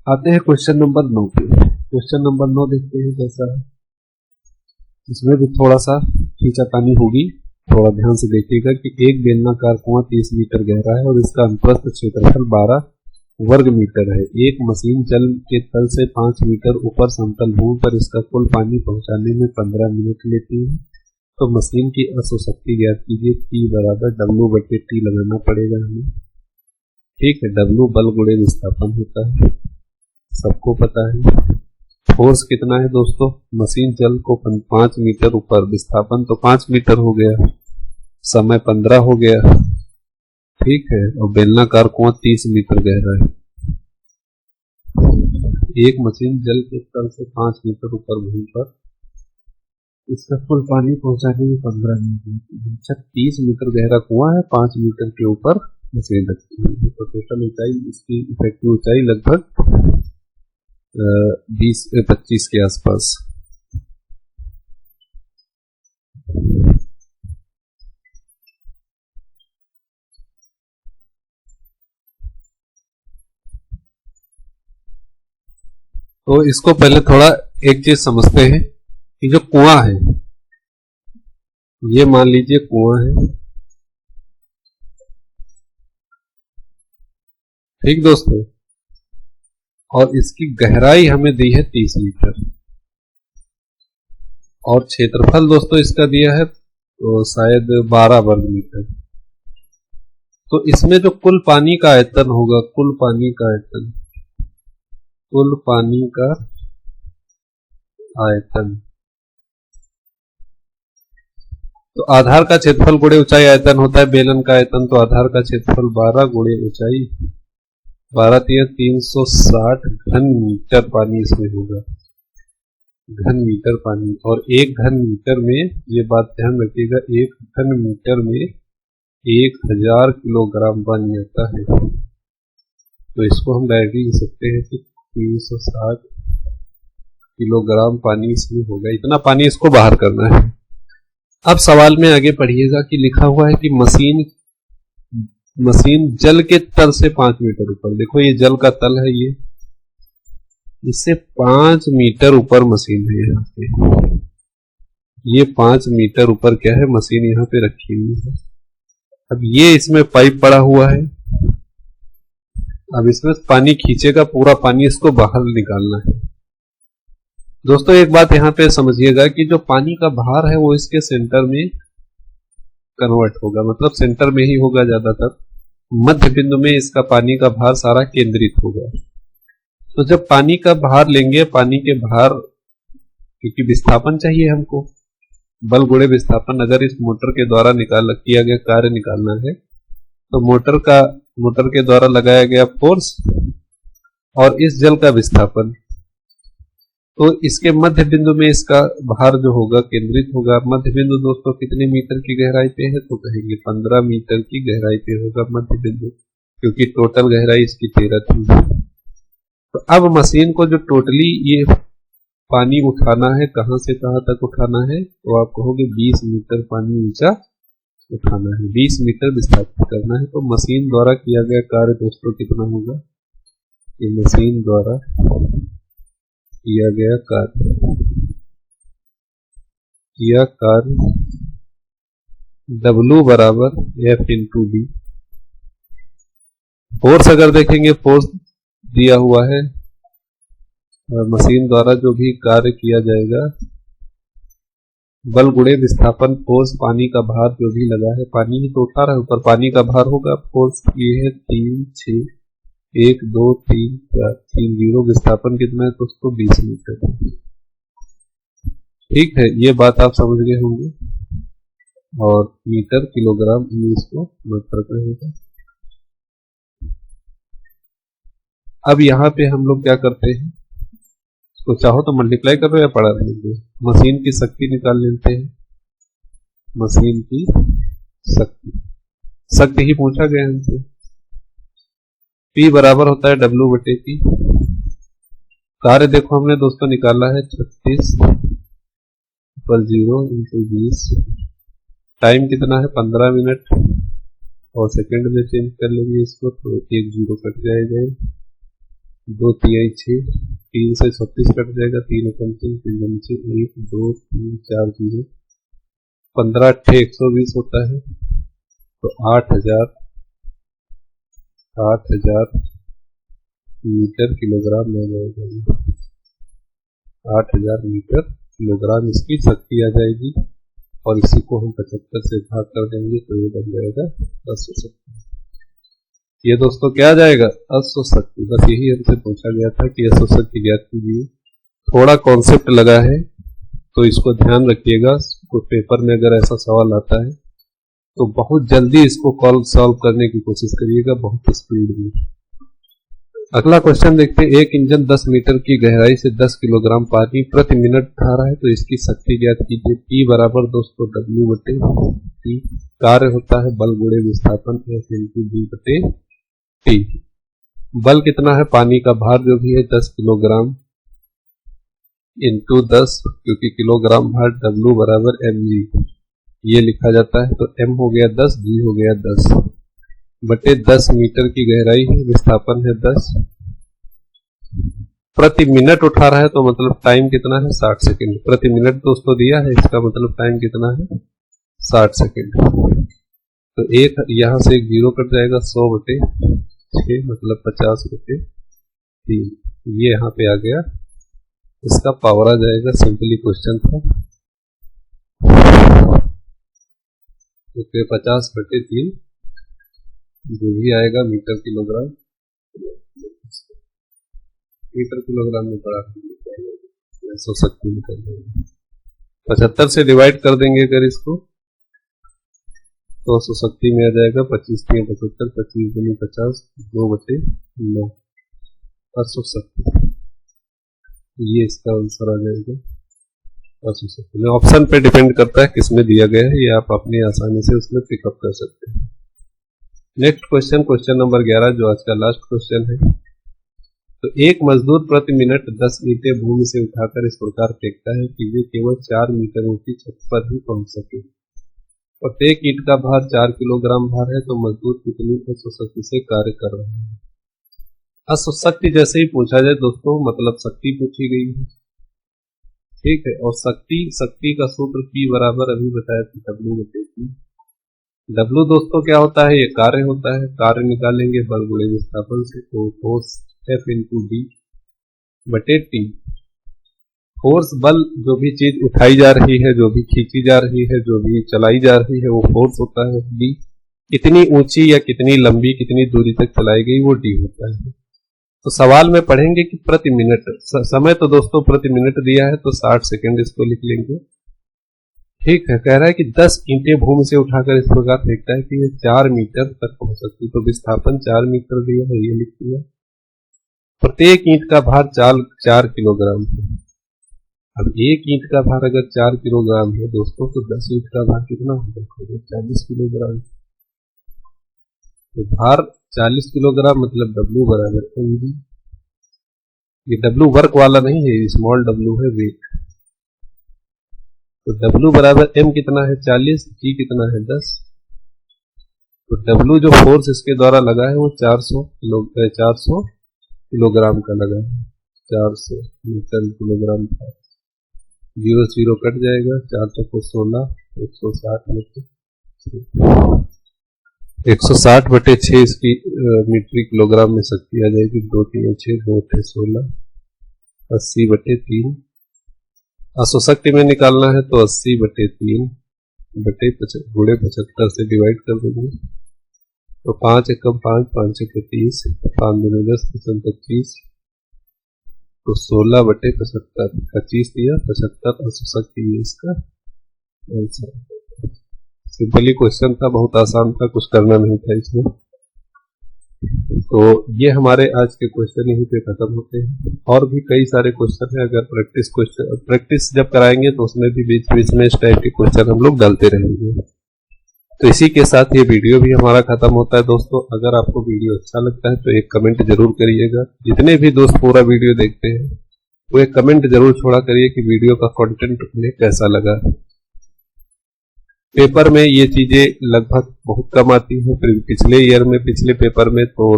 आते हैं क्वेश्चन नंबर 9 पे। क्वेश्चन नंबर 9 देखते हैं कैसा है। इसमें भी थोड़ा सा खींचातानी होगी, थोड़ा ध्यान से देखिएगा कि एक बेलनाकार कुआं 30 मीटर गहरा है और इसका अनुप्रस्थ क्षेत्रफल 12 वर्ग मीटर है। एक मशीन जल के तल से 5 मीटर ऊपर समतल भूमि पर इसका कुल पानी पहुंचाने में 15 मिनट लेती है। तो मशीन की अश्वशक्ति ज्ञात कीजिए। P बराबर W बटे T लगाना पड़ेगा हमें। ठीक है, W बल गुणे विस्थापन होता है, सबको पता है। फोर्स कितना है दोस्तों? मशीन जल को 5 मीटर ऊपर, विस्थापन तो 5 मीटर हो गया, समय 15 हो गया। ठीक है, और बेलनाकार कुआं 30 मीटर गहरा है। एक मशीन जल के तल से 5 मीटर ऊपर भूमि पर इसका कुल पानी पहुंचाने में 15 मिनट। 30 मीटर गहरा कुआं है, 5 मीटर के ऊपर मशीन रखी हुई है, तो टोटल ऊंचाई, इसकी इफेक्टिव ऊंचाई लगभग 20-25 के आसपास। तो इसको पहले थोड़ा एक चीज समझते हैं कि जो कुआं है, ये मान लीजिए कुआं है, ठीक दोस्तों, और इसकी गहराई हमें दी है 30 मीटर और क्षेत्रफल दोस्तों इसका दिया है तो शायद 12 वर्ग मीटर। तो इसमें जो कुल पानी का आयतन होगा, कुल पानी का आयतन, कुल पानी का आयतन, तो आधार का क्षेत्रफल गुणे ऊंचाई आयतन होता है बेलन का आयतन, तो आधार का क्षेत्रफल 12 गुणे ऊंचाई, 12 360 घन मीटर पानी इसमें होगा, घन मीटर पानी। और एक घन मीटर में, ये बात ध्यान रखिएगा, एक घन मीटर में 1000 किलोग्राम पानी आता है। तो इसको हम डायरेक्टली लिख सकते हैं कि 360 किलोग्राम पानी इसमें होगा, इतना पानी इसको बाहर करना है। अब सवाल में आगे पढ़िएगा कि लिखा हुआ है कि मशीन जल के तल से 5 मीटर ऊपर, देखो ये जल का तल है, ये इससे 5 मीटर ऊपर मशीन है यहाँ पे, ये 5 मीटर ऊपर क्या है मशीन यहाँ पे रखी हुई है। अब ये इसमें पाइप पड़ा हुआ है, अब इसमें पानी खींचेगा, पूरा पानी इसको बाहर निकालना है। दोस्तों एक बात यहाँ पे समझिएगा कि जो पानी का भार है वो इसके सेंटर में कन्वर्ट होगा, मतलब सेंटर में ही होगा ज्यादातर, मध्य बिंदु में इसका पानी का भार सारा केंद्रित होगा। तो जब पानी का भार लेंगे, पानी के भार, क्योंकि विस्थापन चाहिए हमको, बल गुणे विस्थापन, अगर इस मोटर के द्वारा किया गया कार्य निकालना है तो मोटर के द्वारा लगाया गया फोर्स और इस जल का विस्थापन, तो इसके मध्य बिंदु में इसका भार जो होगा केंद्रित होगा। मध्य बिंदु दोस्तों कितने मीटर की गहराई पे है, तो कहेंगे 15 मीटर की गहराई पे होगा मध्य बिंदु, क्योंकि टोटल गहराई इसकी 13 थी। तो अब मशीन को जो टोटली ये पानी उठाना है, कहां से कहां तक उठाना है, तो आप कहोगे 20 मीटर पानी ऊंचा उठाना है, 20 मीटर विस्थापित करना है। तो मशीन द्वारा किया गया कार्य दोस्तों कितना होगा, ये मशीन द्वारा किया गया कार्य W बराबर F इंटू डी। फोर्स अगर देखेंगे, फोर्स दिया हुआ है, मशीन द्वारा जो भी कार्य किया जाएगा, बल गुणे विस्थापन, फोर्स, पानी का भार जो भी लगा है, पानी ही तो उठा रहा है, ऊपर पानी का भार होगा, फोर्स ये है 3, 6, 1, 2, 3, 4, 3, 0, विस्थापन कितना है तो उसको 20 मीटर। ठीक है, ये बात आप समझ गए होंगे, और मीटर किलोग्राम इसको मात्रा कहेगा। अब यहाँ पे हम लोग क्या करते हैं, तो चाहो तो मल्टीप्लाई कर रहे या पढ़ा रहे हैं, मशीन की शक्ति निकाल लेते हैं। मशीन की शक्ति ही पूछा गया हमसे। P बराबर होता है W बटे P। कार्य देखो हमने दोस्तों निकाला है 36 पर 0 इंटू 20। टाइम कितना है 15 मिनट, और सेकंड में चेंज कर लेंगे इसको, तो 1 0 कट जाएगा, 2 3 6, 3 से 36 कट जाएगा, 3 3 3 1 2 3 4 0, 15 8 120 होता है, तो 8000 मीटर किलोग्राम ले जाएगा, 8000 मीटर किलोग्राम इसकी शक्ति आ जाएगी, और इसी को हम 75 से भाग कर देंगे तो ये बन जाएगा 10 ये दोस्तों क्या आ जाएगा, अश्वशक्ति। बस यही हमसे पूछा गया था कि अश्वशक्ति ज्ञात कीजिए। थोड़ा कॉन्सेप्ट लगा है तो इसको ध्यान रखिएगा, कोई पेपर में अगर ऐसा सवाल आता है तो बहुत जल्दी इसको सॉल्व करने की कोशिश करिएगा, बहुत स्पीड में। अगला क्वेश्चन देखते हैं। एक इंजन 10 मीटर की गहराई से 10 किलोग्राम पानी प्रति मिनट उठा रहा है, तो इसकी शक्ति ज्ञात कीजिए। P बराबर दोस्तों W बटे T। कार्य होता है बल गुणे विस्थापन F इंटू D बटे T। बल कितना है, पानी का भार जो भी है 10 किलोग्राम इंटू 10, क्योंकि किलोग्राम भार W बराबर mg ये लिखा जाता है, तो m हो गया 10, g हो गया 10 बटे 10 मीटर की गहराई है, विस्थापन है 10, प्रति मिनट उठा रहा है, तो मतलब टाइम कितना है 60 सेकेंड। प्रति मिनट दोस्तों दिया है, इसका मतलब टाइम कितना है 60 सेकेंड। तो एक यहां से एक 0 कट जाएगा, 100 बटे 6 मतलब 50 बटे 3, ये यहाँ पे आ गया, इसका पावर आ जाएगा। सिंपली क्वेश्चन था, ओके 50 बटे 3 जो भी आएगा मीटर किलोग्राम में पड़ा, 100 निकल जाएगा। 75 से डिवाइड कर देंगे अगर इसको, तो 100 में आ जाएगा, 25 3 75, 25 दूनी 50, 2 बटे 9 100। ये इसका आंसर आ जाएगा 100। ऑप्शन पे डिपेंड करता है किसमें दिया गया है, ये आप अपनी आसानी से उसमें पिकअप कर सकते हैं। नेक्स्ट क्वेश्चन, क्वेश्चन नंबर 11, जो आज का लास्ट क्वेश्चन है। तो एक मजदूर प्रति मिनट 10 ईंटें भूमि से उठाकर इस प्रकार फेंकता है कि वे केवल 4 मीटर ऊंची छत पर ही पहुंच सके। प्रत्येक ईंट का भार 4 किलोग्राम भार है, तो मजदूर कितनी अश्वशक्ति से कार्य कर रहे हैं। अश्वशक्ति जैसे ही पूछा जाए दोस्तों, मतलब शक्ति पूछी गई है, ठीक है। और शक्ति का सूत्र P बराबर अभी बताया था W/T। W दोस्तों क्या होता है, ये कार्य होता है। कार्य निकालेंगे बल गुणे विस्थापन से, तो फोर्स F × D/T। फोर्स बल, जो भी चीज उठाई जा रही है, जो भी खींची जा रही है, जो भी चलाई जा रही है, वो फोर्स होता है। D कितनी ऊंची या कितनी लंबी, कितनी दूरी तक चलाई गई, वो D होता है। तो सवाल में पढ़ेंगे कि प्रति मिनट, समय तो दोस्तों प्रति मिनट दिया है, तो 60 सेकेंड इसको लिख लेंगे, ठीक है। कह रहा है कि 10 ईंटें भूमि से उठाकर इस प्रकार फेंकता है कि ये 4 मीटर तक पहुंच सकती, तो विस्थापन 4 मीटर दिया है, ये लिख दिया। प्रत्येक ईंट का भार 4 किलोग्राम है। अब एक ईंट का भार अगर 4 किलोग्राम है दोस्तों, तो 10 ईंट का भार कितना होगा, 40 किलोग्राम। तो भार 40 किलोग्राम मतलब W बराबर mg। ये W वर्क वाला नहीं है, स्मॉल w है, वेट। तो W बराबर m कितना है 40, G कितना है 10। तो W जो फोर्स इसके द्वारा लगा है वो 400 किलोग्राम का लगा है, 400 न्यूटन किलोग्राम का। 0 0 कट जाएगा, 4 को 16, 160/6 इसकी मीट्रिक किलोग्राम में शक्ति आ जाएगी। 2 3 6 2 16, 80/3। अश्वशक्ति में निकालना है तो 80/3 गुणे 75 से डिवाइड कर देंगे, तो 5 एकम 5, 5 एक 30, 5 दूनी 10, 25, तो 16/75, 25 दिया 75 अश्वशक्ति है इसका आंसर। सिंपली क्वेश्चन था, बहुत आसान था, कुछ करना नहीं था इसमें। तो ये हमारे आज के क्वेश्चन यहीं पे खत्म होते हैं। और भी कई सारे क्वेश्चन है, अगर प्रैक्टिस जब कराएंगे तो उसमें भी बीच बीच में इस टाइप के क्वेश्चन हम लोग डालते रहेंगे। तो इसी के साथ ये वीडियो भी हमारा खत्म होता है दोस्तों। अगर आपको वीडियो अच्छा लगता है तो एक कमेंट जरूर करिएगा। जितने भी दोस्त पूरा वीडियो देखते हैं वो एक कमेंट जरूर छोड़ा करिए कि वीडियो का कंटेंट उन्हें कैसा लगा। पेपर में ये चीजें लगभग बहुत कम आती हैं। पिछले पेपर में तो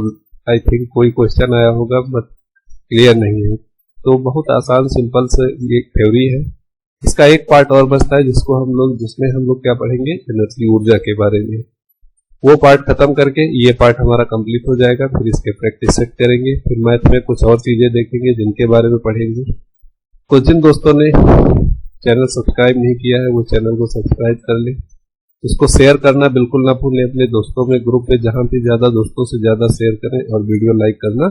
आई थिंक कोई क्वेश्चन आया होगा बट क्लियर नहीं है। तो बहुत आसान सिंपल से ये थ्योरी है। इसका एक पार्ट और बचता है जिसमें हम लोग क्या पढ़ेंगे, एनर्जी, ऊर्जा के बारे में। वो पार्ट खत्म करके ये पार्ट हमारा कंप्लीट हो जाएगा। फिर इसके प्रैक्टिस सेट करेंगे। फिर मैथ में कुछ और चीजें देखेंगे जिनके बारे में पढ़ेंगे। कुछ जिन दोस्तों ने चैनल सब्सक्राइब नहीं किया है वो चैनल को सब्सक्राइब कर ले। उसको शेयर करना बिल्कुल ना भूलें अपने दोस्तों में, ग्रुप में, जहां भी ज्यादा दोस्तों से ज्यादा शेयर करें और वीडियो लाइक करना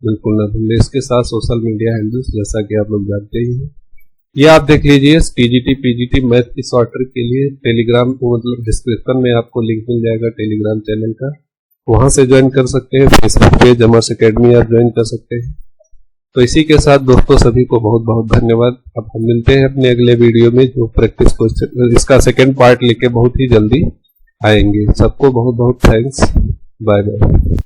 बिल्कुल ना भूलें। इसके साथ सोशल मीडिया हैंडल्स जैसा कि आप लोग जानते ही हैं, ये आप देख लीजिए। टीजीटी पीजीटी मैथ की शॉर्ट ट्रिक के लिए टेलीग्राम को मतलब डिस्क्रिप्शन में आपको लिंक मिल जाएगा टेलीग्राम चैनल का, वहां से ज्वाइन कर सकते हैं। फेसबुक पेज अमर्स एकेडमी आप ज्वाइन कर सकते हैं। तो इसी के साथ दोस्तों सभी को बहुत बहुत धन्यवाद। अब हम मिलते हैं अपने अगले वीडियो में, जो प्रैक्टिस क्वेश्चन इसका सेकेंड पार्ट लेके बहुत ही जल्दी आएंगे। सबको बहुत बहुत थैंक्स। Bye bye.